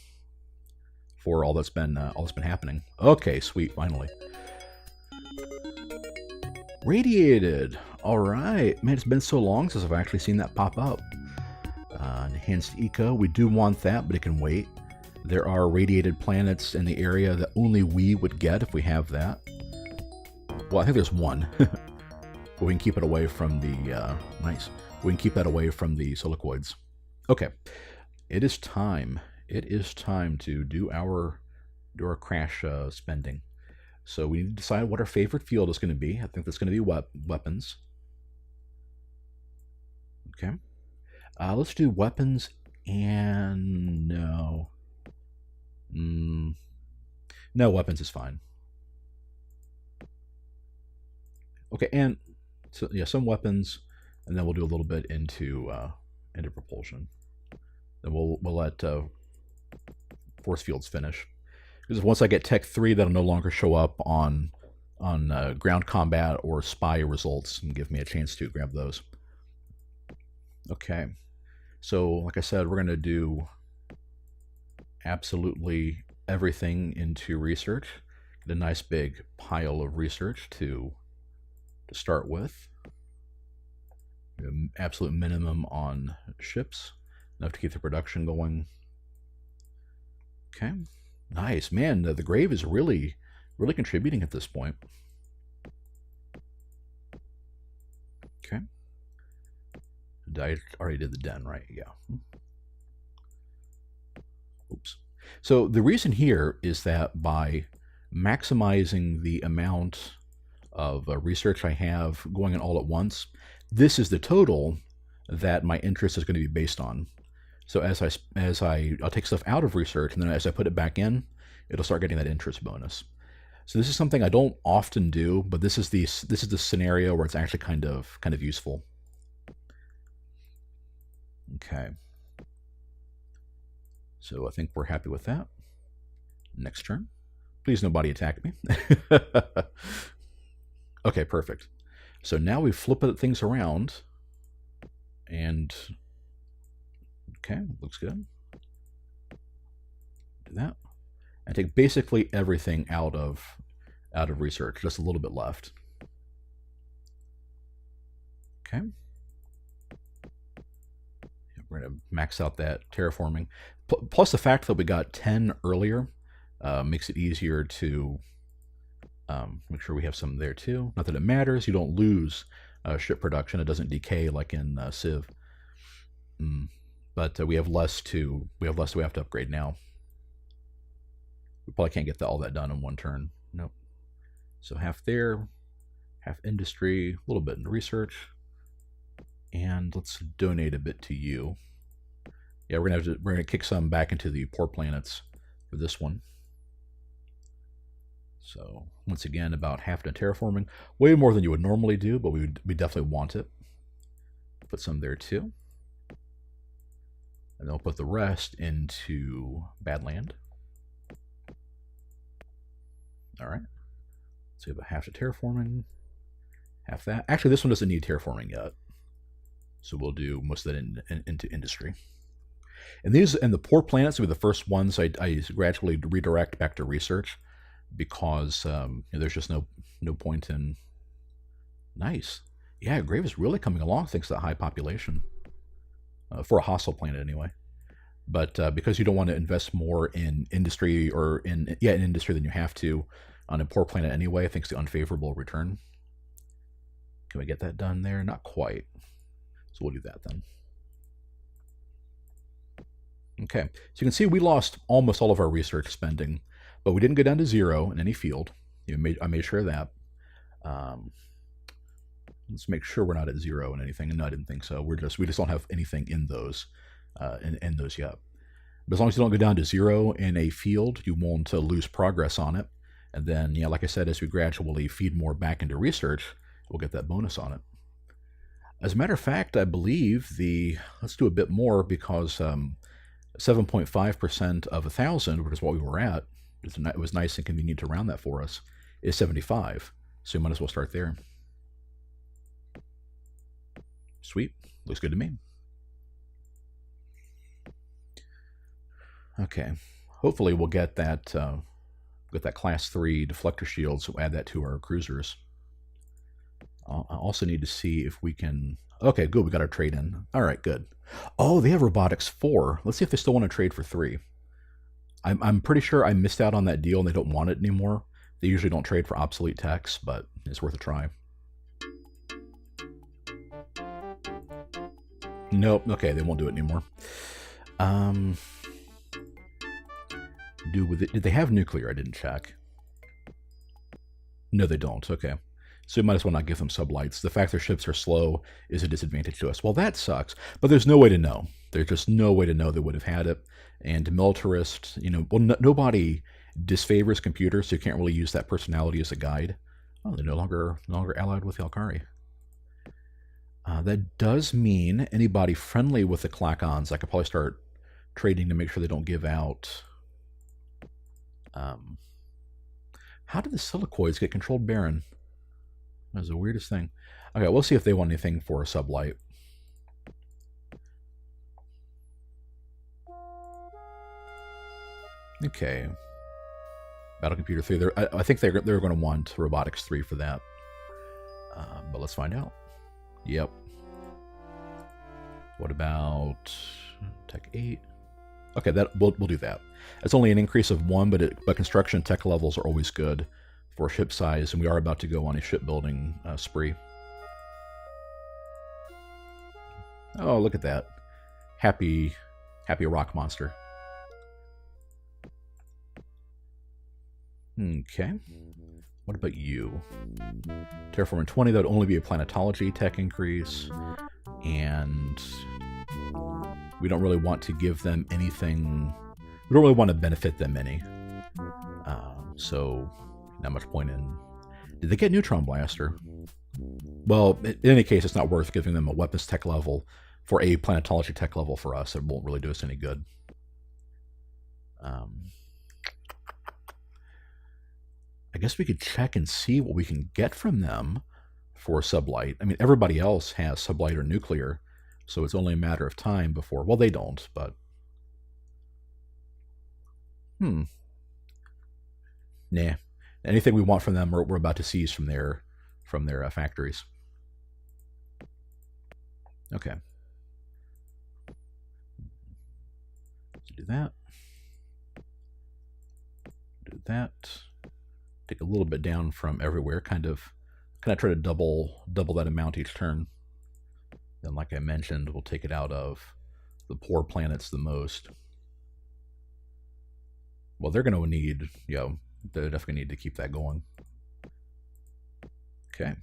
for all that's been happening. Okay, sweet, finally. Radiated. All right, man, it's been so long since I've actually seen that pop up. Enhanced eco, we do want that, but it can wait. There are radiated planets in the area that only we would get if we have that. Well, I think there's one. But we can keep it away from the, nice. We can keep that away from the silicoids. Okay, it is time. It is time to do our crash spending. So we need to decide what our favorite field is going to be. I think that's going to be weapons. Okay. Let's do weapons and no. No, weapons is fine. Okay, and so yeah, some weapons, and then we'll do a little bit into propulsion. Then we'll let force fields finish. Because once I get Tech 3, that'll no longer show up on ground combat or spy results and give me a chance to grab those. Okay, so like I said, we're going to do absolutely everything into research. Get a nice big pile of research to start with. Absolute minimum on ships, enough to keep the production going. Okay, nice, man. The Grave is really contributing at this point. Okay, I already did the den, right? Yeah. Oops. So the reason here is that by maximizing the amount of research I have going in all at once, this is the total that my interest is going to be based on. So I'll take stuff out of research, and then as I put it back in, it'll start getting that interest bonus. So this is something I don't often do, but this is the scenario where it's actually kind of useful. Okay. So I think we're happy with that. Next turn. Please nobody attack me. Okay, perfect. So now we flip things around, and okay, looks good. Do that, and take basically everything out of research. Just a little bit left. Okay. We're going to max out that terraforming. Plus the fact that we got 10 earlier makes it easier to make sure we have some there too. Not that it matters. You don't lose ship production. It doesn't decay like in Civ. But we have less we have to upgrade now. We probably can't get all that done in one turn. Nope. So half there, half industry, a little bit in research. And let's donate a bit to you. Yeah, we're gonna kick some back into the poor planets for this one. So once again, about half to terraforming, way more than you would normally do, but we definitely want it. Put some there too, and then we'll put the rest into Badland. All right. So we have about half to terraforming, half that. Actually, this one doesn't need terraforming yet. So we'll do most of that into industry. And the poor planets will be the first ones I gradually redirect back to research, because there's just no point in. Nice. Yeah, Grave is really coming along thanks to that high population. For a hostile planet anyway. But because you don't want to invest more in industry or in industry than you have to on a poor planet anyway, thanks to unfavorable return. Can we get that done there? Not quite. So we'll do that then. Okay, so you can see we lost almost all of our research spending, but we didn't go down to 0 in any field. I made sure of that. Let's make sure we're not at 0 in anything. No, I didn't think so. We just don't have anything in those yet. But as long as you don't go down to 0 in a field, you won't lose progress on it. And then, like I said, as we gradually feed more back into research, we'll get that bonus on it. As a matter of fact, I believe let's do a bit more, because 7.5% of 1,000, which is what we were at, it was nice and convenient to round that for us, is 75. So you might as well start there. Sweet. Looks good to me. Okay. hopefully we'll get that class 3 deflector shields. We'll add that to our cruisers. I also need to see if we can... Okay, good, we got our trade in. All right, good. Oh, they have robotics 4. Let's see if they still want to trade for 3. I'm pretty sure I missed out on that deal and they don't want it anymore. They usually don't trade for obsolete techs, but it's worth a try. Nope, okay, they won't do it anymore. Did they have nuclear? I didn't check. No, they don't. Okay. So we might as well not give them sublights. The fact their ships are slow is a disadvantage to us. Well, that sucks. But there's no way to know. There's just no way to know they would have had it. And militarist, nobody disfavors computers, so you can't really use that personality as a guide. Oh, they're no longer allied with the Alkari. That does mean anybody friendly with the Klakons, I could probably start trading to make sure they don't give out. How did the Silicoids get controlled Baron? That was the weirdest thing. Okay, we'll see if they want anything for a sublight. Okay. Battle Computer 3. I think they're going to want Robotics 3 for that. But let's find out. Yep. What about Tech 8? Okay, we'll do that. It's only an increase of 1, but construction tech levels are always good for ship size, and we are about to go on a shipbuilding spree. Oh, look at that. Happy rock monster. Okay. What about you? Terraforming 20, that would only be a planetology tech increase. And we don't really want to give them anything. We don't really want to benefit them any. So, not much point in. Did they get Neutron Blaster? Well, in any case, it's not worth giving them a weapons tech level for a planetology tech level for us. It won't really do us any good. I guess we could check and see what we can get from them for sublight. I mean, everybody else has sublight or nuclear, so it's only a matter of time before... Well, they don't, but... Nah. Anything we want from them, we're about to seize from their factories. Okay. Let's do that. Do that. Take a little bit down from everywhere. Kind of try to double that amount each turn. Then, like I mentioned, we'll take it out of the poor planets the most. Well, they're going to need, they're definitely need to keep that going. Okay.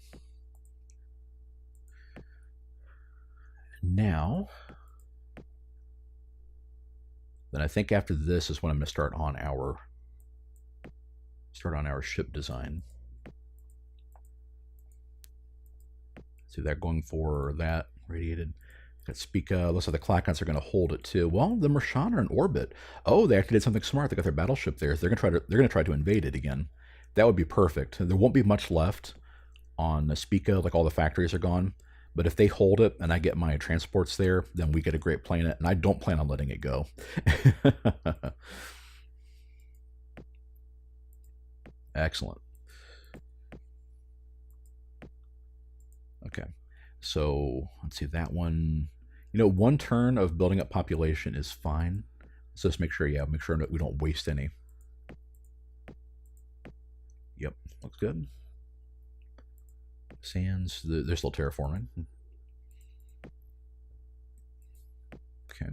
Now, then I think after this is when I'm going to start on our ship design. So they're going for that radiated. Got Spica. Looks like the Klakons are going to hold it too. Well, the Mershan are in orbit. Oh, they actually did something smart. They got their battleship there. They're going to try to invade it again. That would be perfect. There won't be much left on Spica. Like all the factories are gone. But if they hold it and I get my transports there, then we get a great planet. And I don't plan on letting it go. Excellent. Okay. So let's see that one. One turn of building up population is fine. So just make sure that we don't waste any. Yep, looks good. Sands, they're still terraforming. Okay.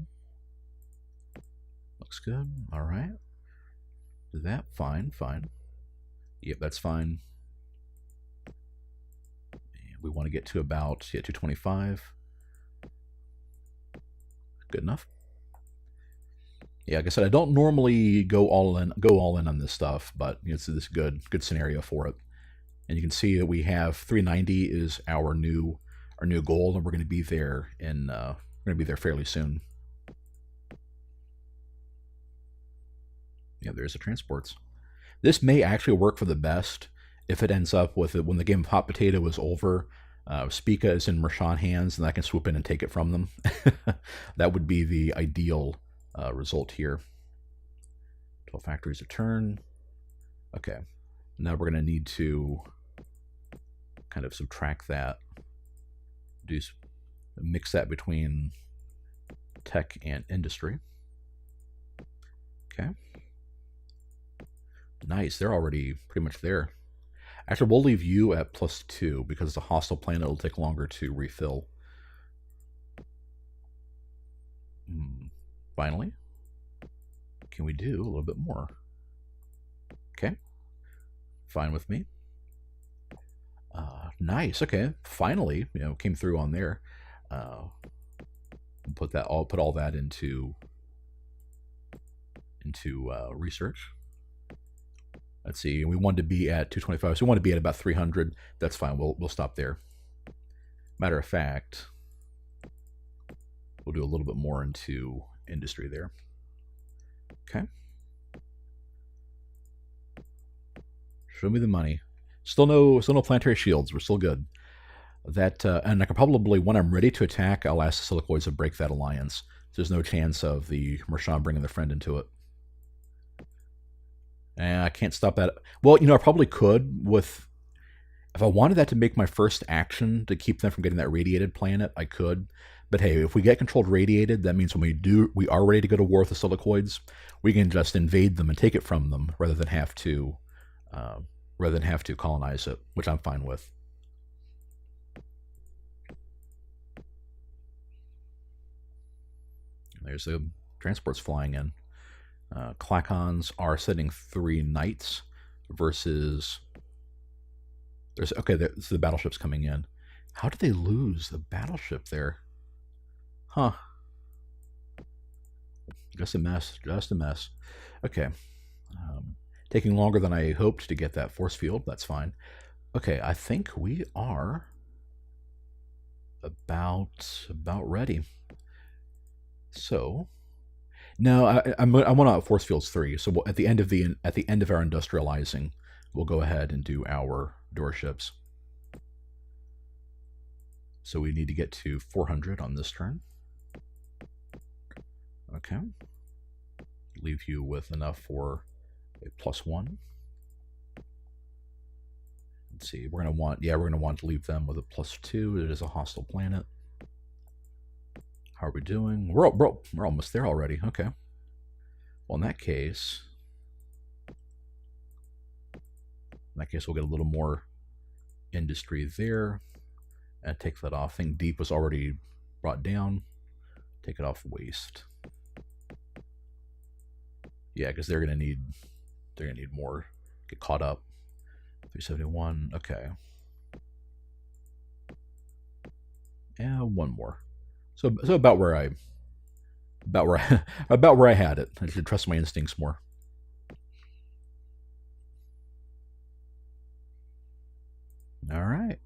Looks good. All right. Do that. Fine. Yep, that's fine. We want to get to about 225. Good enough. Yeah, like I said, I don't normally go all in on this stuff, but it's this good scenario for it. And you can see that we have 390 is our new goal, and we're going to be there fairly soon. Yeah, there's the transports. This may actually work for the best if it ends up with it when the game of Hot Potato is over. Spica is in Mershan hands, and I can swoop in and take it from them. That would be the ideal result here. 12 factories a turn. Okay. Now we're going to need to kind of subtract that. Mix that between tech and industry. Okay. Nice. They're already pretty much there. Actually, we'll leave you at +2 because it's a hostile planet. It'll take longer to refill. Finally, can we do a little bit more? Okay. Fine with me. Nice. Okay. Finally, came through on there. Put all that into research. Let's see. We wanted to be at 225, so we want to be at about 300. That's fine. We'll stop there. Matter of fact, we'll do a little bit more into industry there. Okay. Show me the money. Still no planetary shields. We're still good. That and I can probably, when I'm ready to attack, I'll ask the Silicoids to break that alliance. There's no chance of the Mershon bringing their friend into it. And I can't stop that. Well, I probably could with, if I wanted that to make my first action to keep them from getting that radiated planet, I could. But hey, if we get controlled radiated, that means when we are ready to go to war with the Silicoids, we can just invade them and take it from them rather than have to colonize it, which I'm fine with. There's the transports flying in. Clacons are sending 3 knights versus... Okay, so the battleship's coming in. How did they lose the battleship there? Huh. Just a mess. Just a mess. Okay. Taking longer than I hoped to get that force field. That's fine. Okay, I think we are about ready. So now I want to force fields 3. So at the end of our industrializing, we'll go ahead and do our door ships. So we need to get to 400 on this turn. Okay. Leave you with enough for a +1. Let's see. We're gonna want to leave them with a +2. It is a hostile planet. How are we doing? We're almost there already. Okay. Well, in that case, we'll get a little more industry there and take that off. I think deep was already brought down. Take it off waste. Yeah, because they're gonna need more. Get caught up. 371. Okay. Yeah, one more. So about where I had it. I should trust my instincts more. All right.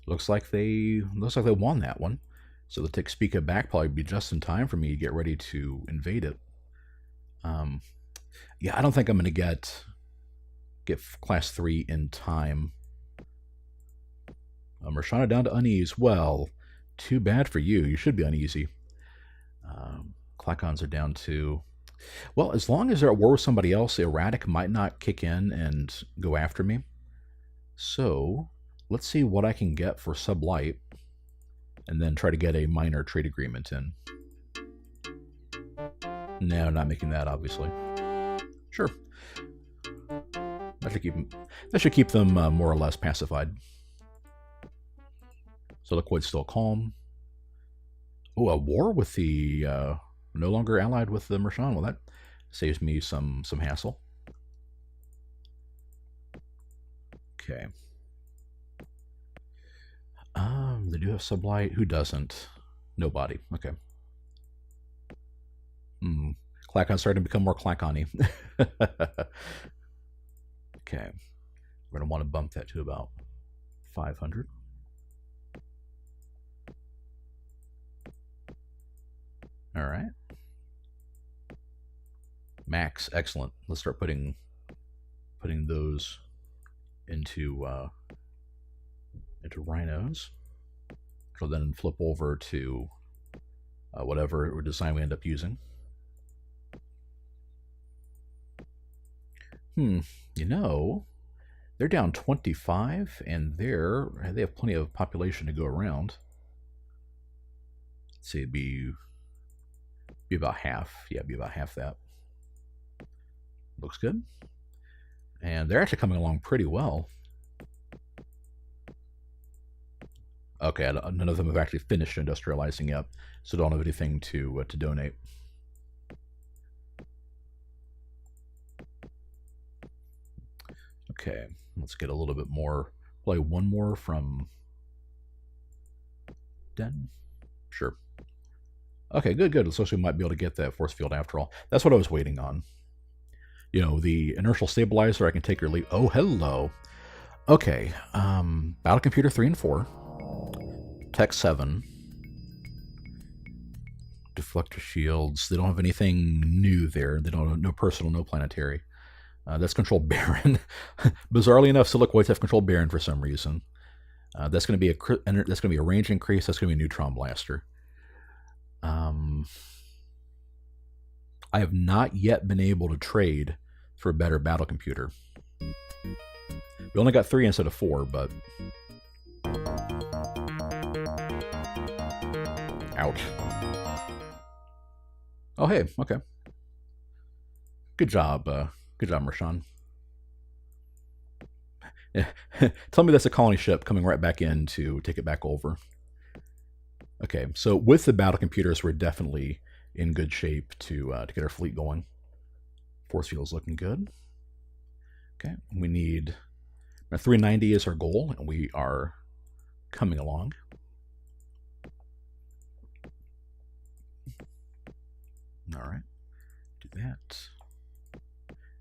Looks like they won that one. So the Tixpica back probably be just in time for me to get ready to invade it. Yeah, I don't think I'm going to get class 3 in time. Mershana down to unease. Well, too bad for you. You should be uneasy. Clacons are down to... Well, as long as they're at war with somebody else, Erratic might not kick in and go after me. So, let's see what I can get for Sublight, and then try to get a minor trade agreement in. No, not making that, obviously. Sure. That should keep them more or less pacified. So Liquid's still calm. Oh, a war with the no longer allied with the Mershon. Well, that saves me some hassle. Okay. They do have Sublight. Who doesn't? Nobody. Okay. Clacon's starting to become more Clacon-y. Okay. We're going to want to bump that to about 500. All right. Max, excellent. Let's start putting those into rhinos. So then flip over to whatever design we end up using. You know, they're down 25, and they have plenty of population to go around. Let's say it'd be about half. Yeah, be about half that. Looks good. And they're actually coming along pretty well. Okay, none of them have actually finished industrializing yet, so don't have anything to donate. Okay, let's get a little bit more. Play one more from Den. Sure. Okay, good. Looks like we might be able to get that force field after all. That's what I was waiting on. You know, the inertial stabilizer, I can take your lead. Oh, hello. Okay, Battle Computer 3 and 4. Tech 7. Deflector shields. They don't have anything new there. They don't have no personal, no planetary. That's control Baron. Bizarrely enough, Silicoids have control Baron for some reason. That's going to be a range increase. That's going to be a neutron blaster. I have not yet been able to trade for a better battle computer. We only got 3 instead of 4, but ouch. Oh hey, okay. Good job, Mershawn. Tell me that's a colony ship coming right back in to take it back over. Okay, so with the battle computers, we're definitely in good shape to get our fleet going. Force field's looking good. Okay, we need 390 is our goal, and we are coming along. All right, do that.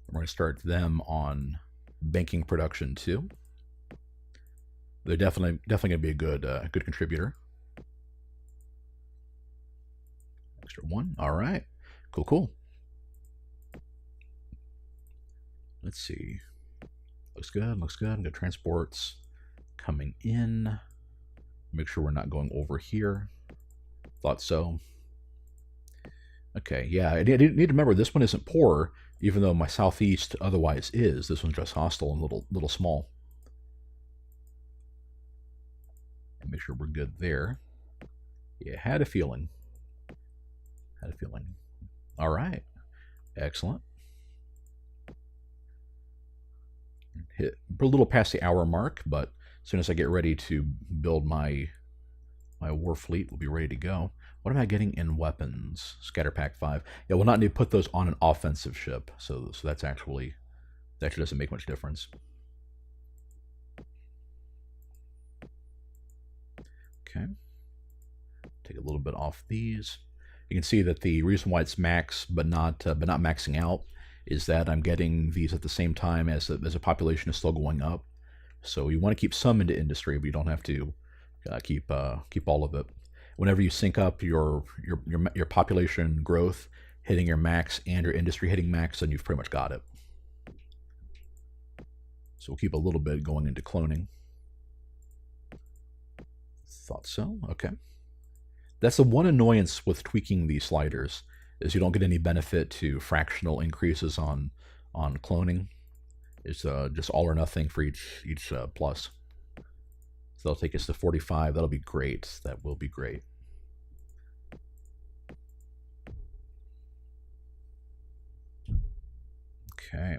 We're going to start them on banking production too. They're definitely going to be a good contributor. Extra 1. All right, cool. Let's see. Looks good. Good transports coming in. Make sure we're not going over here. Thought so. Okay, yeah, I need to remember this one isn't poor, even though my southeast otherwise is. This one's just hostile and little small. And make sure we're good there. Yeah, had a feeling. All right, excellent. Hit a little past the hour mark, but as soon as I get ready to build my war fleet, we'll be ready to go. What am I getting in weapons? Scatter Pack 5. Yeah, we'll not need to put those on an offensive ship, so that actually doesn't make much difference. Okay, take a little bit off these. You can see that the reason why it's max but not maxing out is that I'm getting these at the same time as the population is still going up. So you want to keep some into industry, but you don't have to keep all of it. Whenever you sync up your population growth hitting your max and your industry hitting max, then you've pretty much got it. So we'll keep a little bit going into cloning. Thought so. Okay. That's the one annoyance with tweaking these sliders, is you don't get any benefit to fractional increases on cloning. It's just all or nothing for each plus. So that'll take us to 45. That'll be great. That will be great. Okay.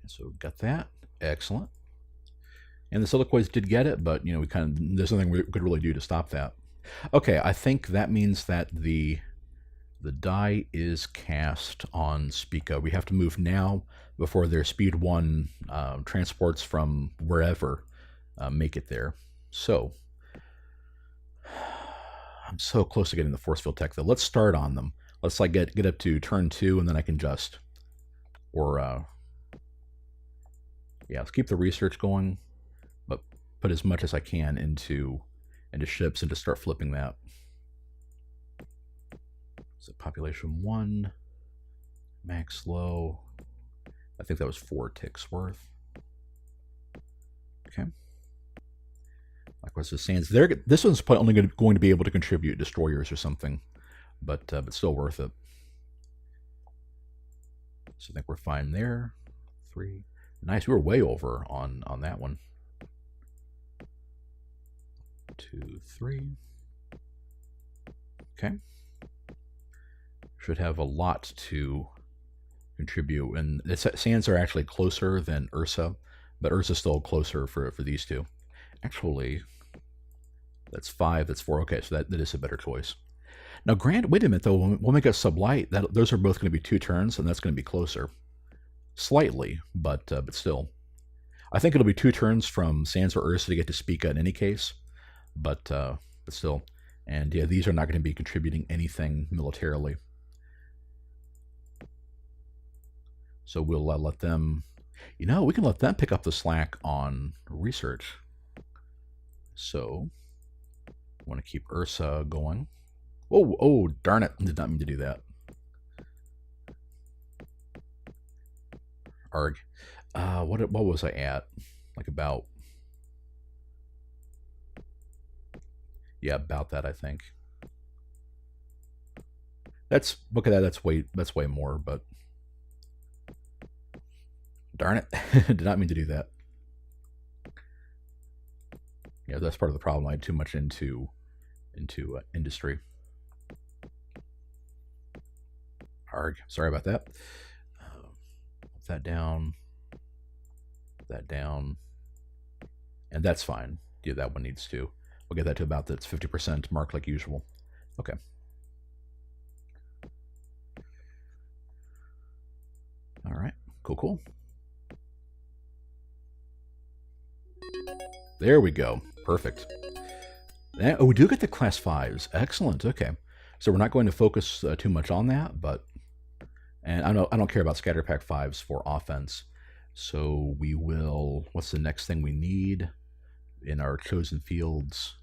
So we've got that. Excellent. And the silicoids did get it, but there's nothing we could really do to stop that. Okay, I think that means that the die is cast on Spica. We have to move now before their Speed 1 transports from wherever make it there. So I'm so close to getting the force field tech though. Let's start on them. Let's get up to turn 2 and then I can just yeah, let's keep the research going, but put as much as I can into ships and to start flipping that. So population 1, max low. I think that was 4 ticks worth. Okay. Likewise, the sands. This one's probably only going to be able to contribute destroyers or something, but still worth it. So I think we're fine there. 3. Nice. We were way over on that one. 2, 3. Okay. Should have a lot to contribute. And sands are actually closer than Ursa, but Ursa's still closer for these two. Actually, that's 5, that's 4. Okay, so that is a better choice. Now, wait a minute, though. When we get sublight, those are both going to be 2 turns, and that's going to be closer. Slightly, but still. I think it'll be 2 turns from Sands or Ursa to get to Spica in any case, but still. And yeah, these are not going to be contributing anything militarily. So we'll let them, we can let them pick up the slack on research. So I want to keep Ursa going. Oh, darn it. Did not mean to do that. Arg. What was I at? Like about... Yeah, about that, I think. Look at that, that's way more, but... Darn it. Did not mean to do that. Yeah, that's part of the problem. I had too much into industry. Arg. Sorry about that. That down. That down. And that's fine. Yeah, that one needs to. We'll get that to about that's 50% mark like usual. Okay. All right. Cool. There we go. Perfect. Oh, we do get the class 5s. Excellent. Okay. So we're not going to focus too much on that, but... And I don't care about scatter pack 5s for offense. So we will... What's the next thing we need in our chosen fields?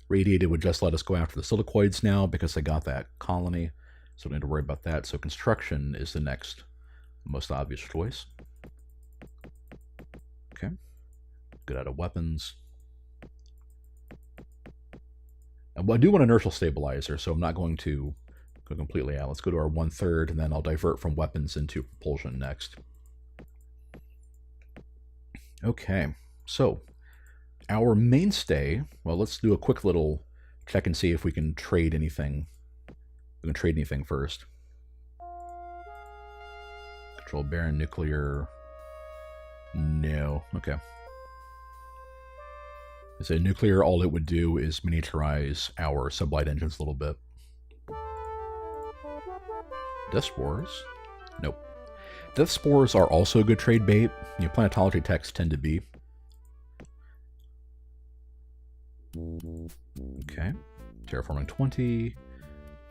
Radiated would just let us go after the silicoids now because they got that colony. So we don't need to worry about that. So construction is the next most obvious choice. Okay. Good out of weapons. And I do want inertial stabilizer, so I'm not going to go completely out. Let's go to our 1/3, and then I'll divert from weapons into propulsion next. Okay, so our mainstay, well, let's do a quick little check and see if we can trade anything. We can trade anything first. Control Baron nuclear. No. Okay. I say nuclear, all it would do is miniaturize our sublight engines a little bit. Death Spores? Nope. Death Spores are also a good trade bait. Planetology techs tend to be. Okay. Terraforming 20.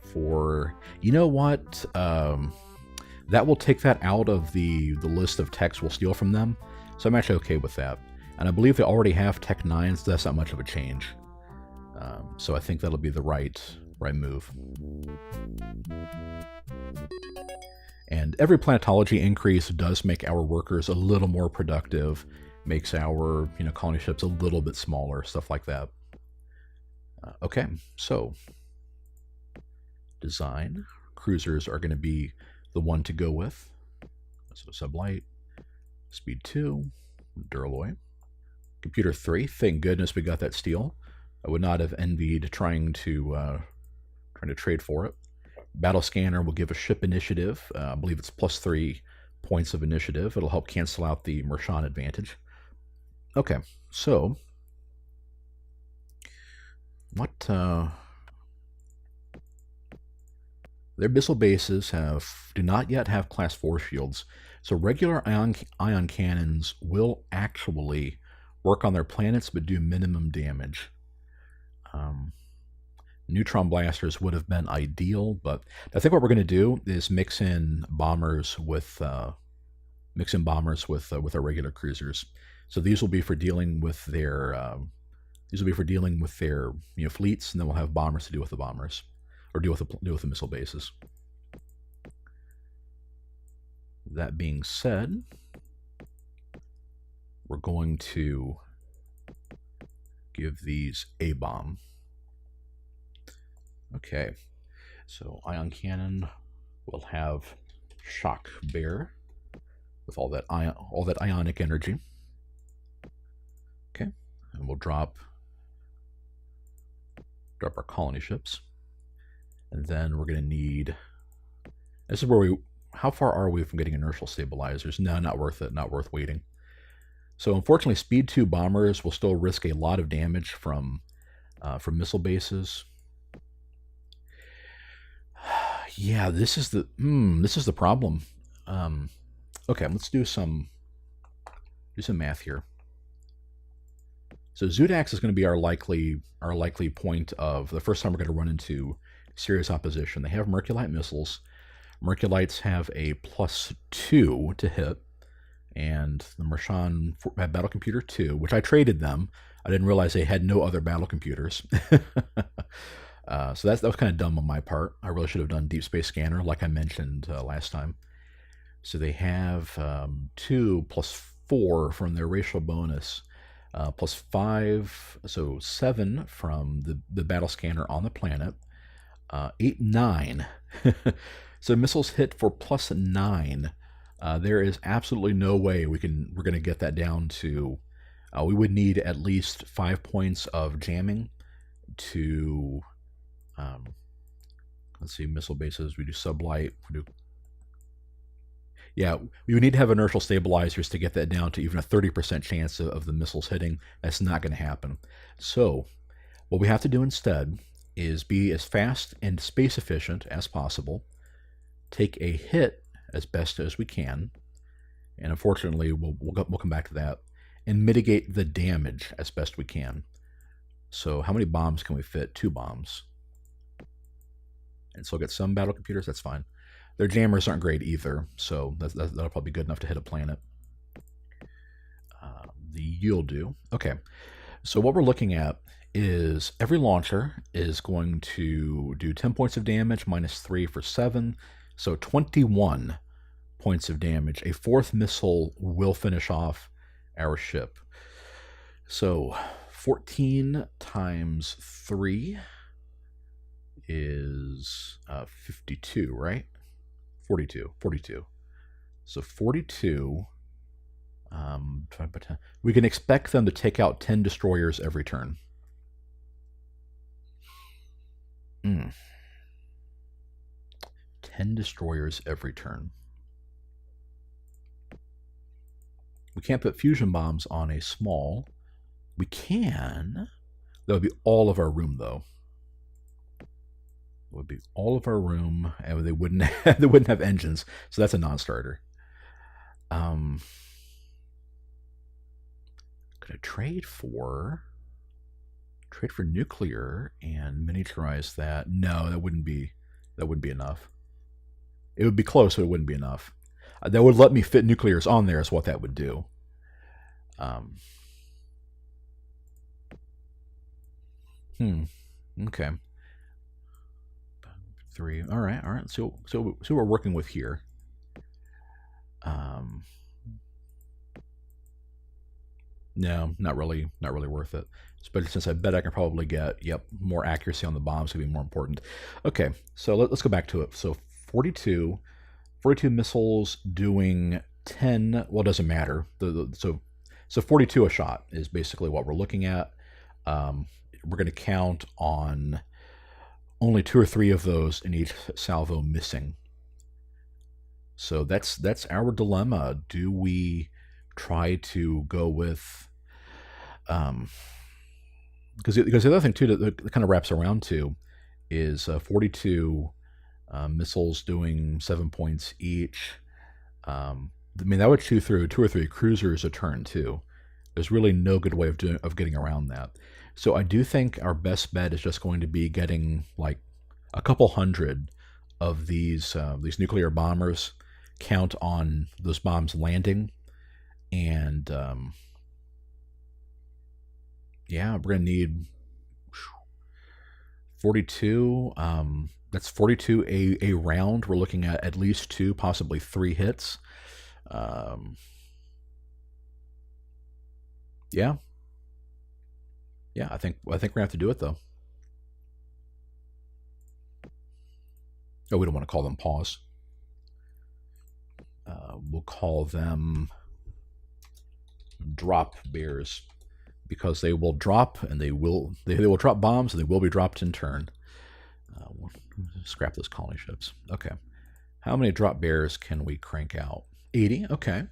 For... You know what? That will take that out of the list of techs we'll steal from them. So I'm actually okay with that. And I believe they already have Tech 9s, so that's not much of a change. So I think that'll be the right move. And every planetology increase does make our workers a little more productive, makes our colony ships a little bit smaller, stuff like that. Okay, so design. Cruisers are going to be the one to go with. So sublight, speed 2, Duralloy. Computer 3, thank goodness we got that steel. I would not have envied trying to trade for it. Battle Scanner will give a ship initiative. I believe it's +3 points of initiative. It'll help cancel out the Mershon advantage. Okay, so what their missile bases do not yet have class 4 shields. So regular ion cannons will actually work on their planets but do minimum damage. Neutron blasters would have been ideal, but I think what we're going to do is mix in bombers with our regular cruisers. So these will be for dealing with their fleets, and then we'll have bombers to deal with the bombers, or deal with the missile bases. That being said, we're going to give these a bomb. Okay, so ion cannon will have shock bear. with all that ionic energy. Okay, and we'll drop our colony ships, and then we're going to need. This is where we. How far are we from getting inertial stabilizers? No, not worth it. Not worth waiting. So unfortunately, Speed 2 bombers will still risk a lot of damage from missile bases. Yeah, this is the problem. Okay, let's do some math here. So Zudax is going to be our likely point of the first time we're going to run into serious opposition. They have Merculite missiles. Merculites have a +2 to hit, and the Mershan battle computer 2, which I traded them. I didn't realize they had no other battle computers. So that was kind of dumb on my part. I really should have done Deep Space Scanner, like I mentioned last time. So they have 2 + 4 from their racial bonus, +5, so 7 from the battle scanner on the planet, 8, 9. So missiles hit for +9. There is absolutely no way we're going to get that down to. We would need at least 5 points of jamming to. Let's see, missile bases. We do sublight. Yeah, we would need to have inertial stabilizers to get that down to even a 30% chance of the missiles hitting. That's not going to happen. So what we have to do instead is be as fast and space efficient as possible, take a hit as best as we can, and unfortunately we'll come back to that, and mitigate the damage as best we can. So how many bombs can we fit? 2 bombs. And so get some battle computers, that's fine. Their jammers aren't great either, so that'll probably be good enough to hit a planet. The you'll do. Okay, so what we're looking at is every launcher is going to do 10 points of damage, -3 for 7, so 21 points of damage. A 4th missile will finish off our ship. So 14 times 3 is 52, right? 42. So 42. We can expect them to take out 10 destroyers every turn. 10 destroyers every turn. We can't put fusion bombs on a small. We can. That would be all of our room, though. It would be all of our room, and they wouldn't have engines, so that's a non-starter. Could I trade for nuclear and miniaturize that? No, that wouldn't be enough. It would be close, but it wouldn't be enough. That would let me fit nuclears on there is what that would do. Okay. 3. All right. So we're working with here. No, not really worth it. Especially since I bet I can probably get, more accuracy on the bombs would be more important. Okay, so let's go back to it. So 42 missiles doing 10. Well, it doesn't matter. So 42 a shot is basically what we're looking at. We're going to count on only 2 or 3 of those in each salvo missing. So that's our dilemma. Do we try to go with because the other thing too that kind of wraps around to is 42 missiles doing 7 points each. I mean, that would chew through 2 or 3 cruisers a turn too. There's really no good way of getting around that. So I do think our best bet is just going to be getting like a couple hundred of these nuclear bombers. Count on those bombs landing, and we're gonna need 42. That's 42 a round. We're looking at least 2, possibly 3 hits. I think we're gonna have to do it though. Oh, we don't want to call them pause. we'll call them drop bears, because they will drop and they will drop bombs and they will be dropped in turn. We'll scrap those colony ships. Okay. How many drop bears can we crank out? 80. Okay.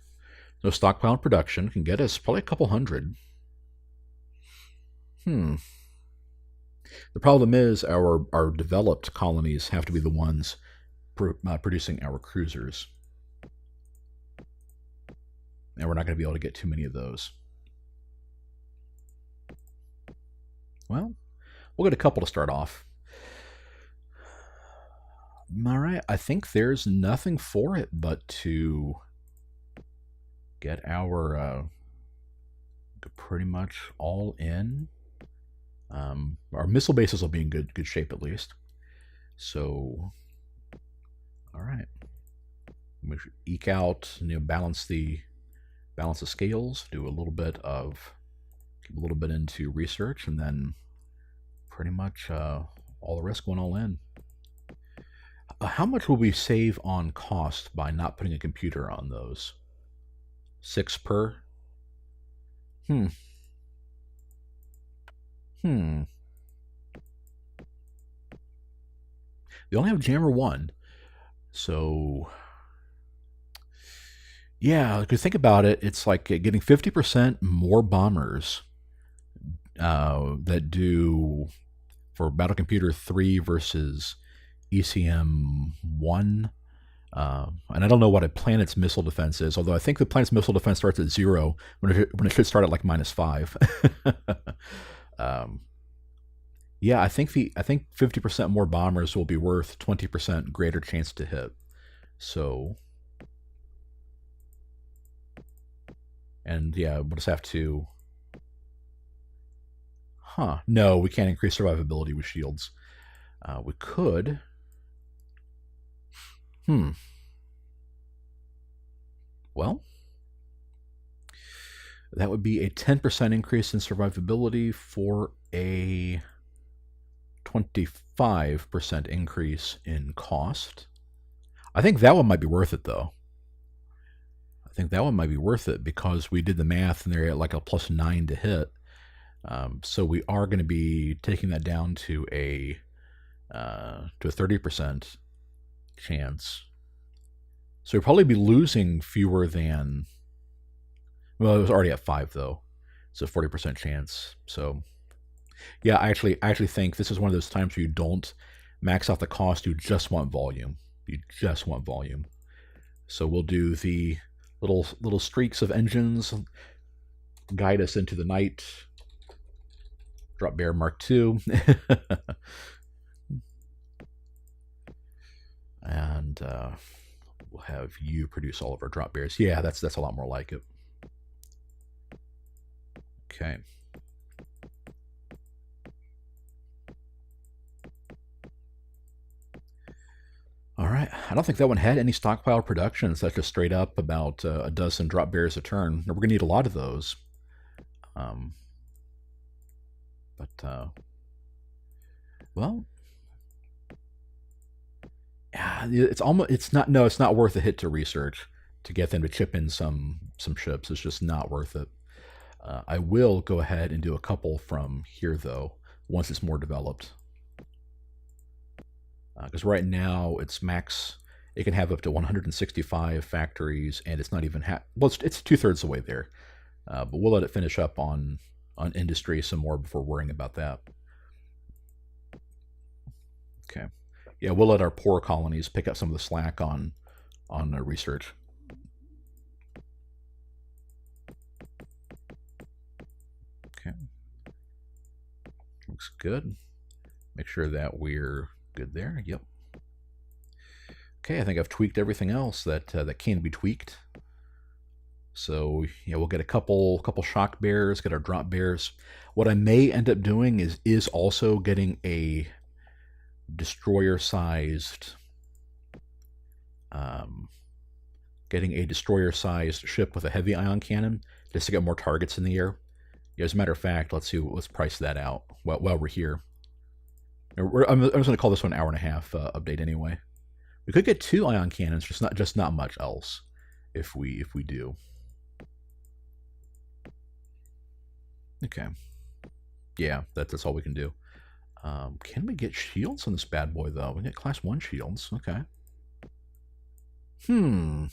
No stockpile production can get us probably a couple hundred. The problem is our developed colonies have to be the ones producing our cruisers. And we're not going to be able to get too many of those. Well, we'll get a couple to start off. All right, I think there's nothing for it but to get our pretty much all in. Our missile bases will be in good shape at least. So, all right, we should eke out, balance the scales, do a little bit into research, and then pretty much all the rest going all in. How much will we save on cost by not putting a computer on those? 6 per? They only have Jammer 1. So, yeah, if you think about it, it's like getting 50% more bombers that do for Battle Computer 3 versus ECM 1. And I don't know what a planet's missile defense is, although I think the planet's missile defense starts at 0 when it should start at like -5. Yeah, I think 50% more bombers will be worth 20% greater chance to hit. So, and yeah, we'll just have to. No, we can't increase survivability with shields. We could. Well, that would be a 10% increase in survivability for a 25% increase in cost. I think that one might be worth it, though. I think that one might be worth it because we did the math and they're at like a +9 to hit. So we are going to be taking that down to a 30% chance. So we'll probably be losing fewer than. Well, it was already at 5 though, so 40% chance. So yeah, I actually think this is one of those times where you don't max out the cost. You just want volume. So we'll do the little streaks of engines guide us into the night. Drop Bear Mark II. And we'll have you produce all of our drop bears. Yeah, that's a lot more like it. Okay. All right. I don't think that one had any stockpile production. So that's just straight up about a dozen drop bears a turn. We're going to need a lot of those. Well, yeah, it's not worth a hit to research to get them to chip in some ships. It's just not worth it. I will go ahead and do a couple from here though once it's more developed, because right now it's max. It can have up to 165 factories, and it's not even well, it's 2/3 the way there. But we'll let it finish up on industry some more before worrying about that. Okay. Yeah, we'll let our poor colonies pick up some of the slack on research. Okay. Looks good. Make sure that we're good there. Yep. Okay, I think I've tweaked everything else that can be tweaked. So yeah, we'll get a couple shock bears, get our drop bears. What I may end up doing is also getting a destroyer-sized ship with a heavy ion cannon just to get more targets in the air. Yeah, as a matter of fact, let's price that out while we're here. I'm just going to call this one 1.5 hour update anyway. We could get 2 ion cannons, just not much else, if we do. Okay. Yeah, that's all we can do. Can we get shields on this bad boy though? We get class 1 shields. Okay. Hmm.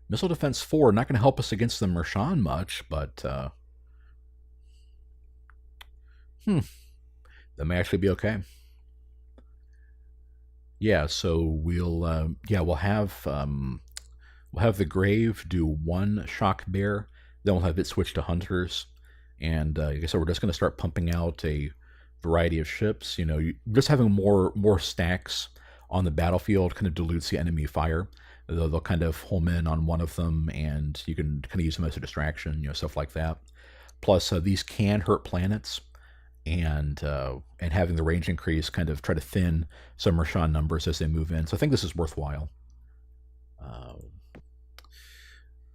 Missile defense 4, not going to help us against the Mershan much, but that may actually be okay. Yeah, so we'll have the Grave do 1 shock bear, then we'll have it switch to hunters, and like I said, we're just going to start pumping out a variety of ships. Just having more stacks on the battlefield kind of dilutes the enemy fire. They'll kind of home in on one of them, and you can kind of use them as a distraction, stuff like that. Plus, these can hurt planets, and having the range increase kind of try to thin some Roshan numbers as they move in. So I think this is worthwhile.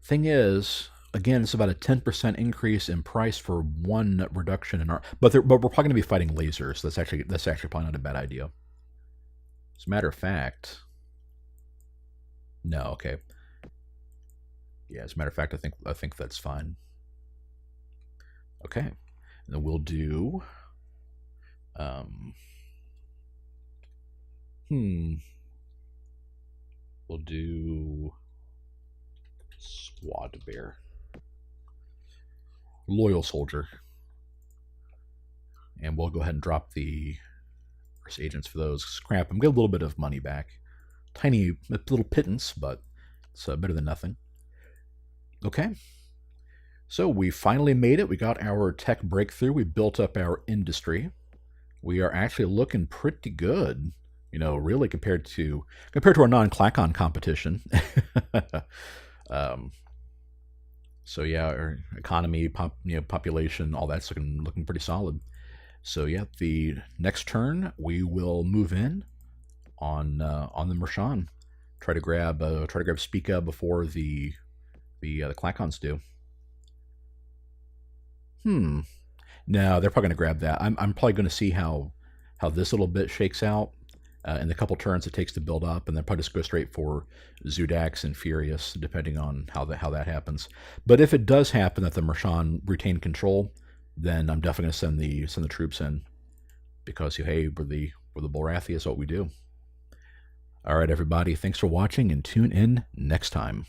Thing is, again, it's about a 10% increase in price for 1 reduction in our. But we're probably going to be fighting lasers. That's actually probably not a bad idea. As a matter of fact, no, okay. Yeah, as a matter of fact, I think that's fine. Okay, and then we'll do. We'll do Squad Bear. Loyal Soldier. And we'll go ahead and drop the first agents for those. Scrap them, get a little bit of money back. Tiny little pittance, but it's better than nothing. Okay. So we finally made it. We got our tech breakthrough. We built up our industry. We are actually looking pretty good, really compared to our non-Clacon competition. So yeah, our economy, population, all that's looking pretty solid. So yeah, the next turn we will move in on the Mershan. Try to grab Spica before the Clacons do. No, they're probably going to grab that. I'm probably going to see how this little bit shakes out in the couple turns it takes to build up, and then probably just go straight for Zudax and Furious, depending on how that happens. But if it does happen that the Mershan retain control, then I'm definitely going to send the troops in, because hey, we're the Bulrathi, is what we do. All right, everybody, thanks for watching, and tune in next time.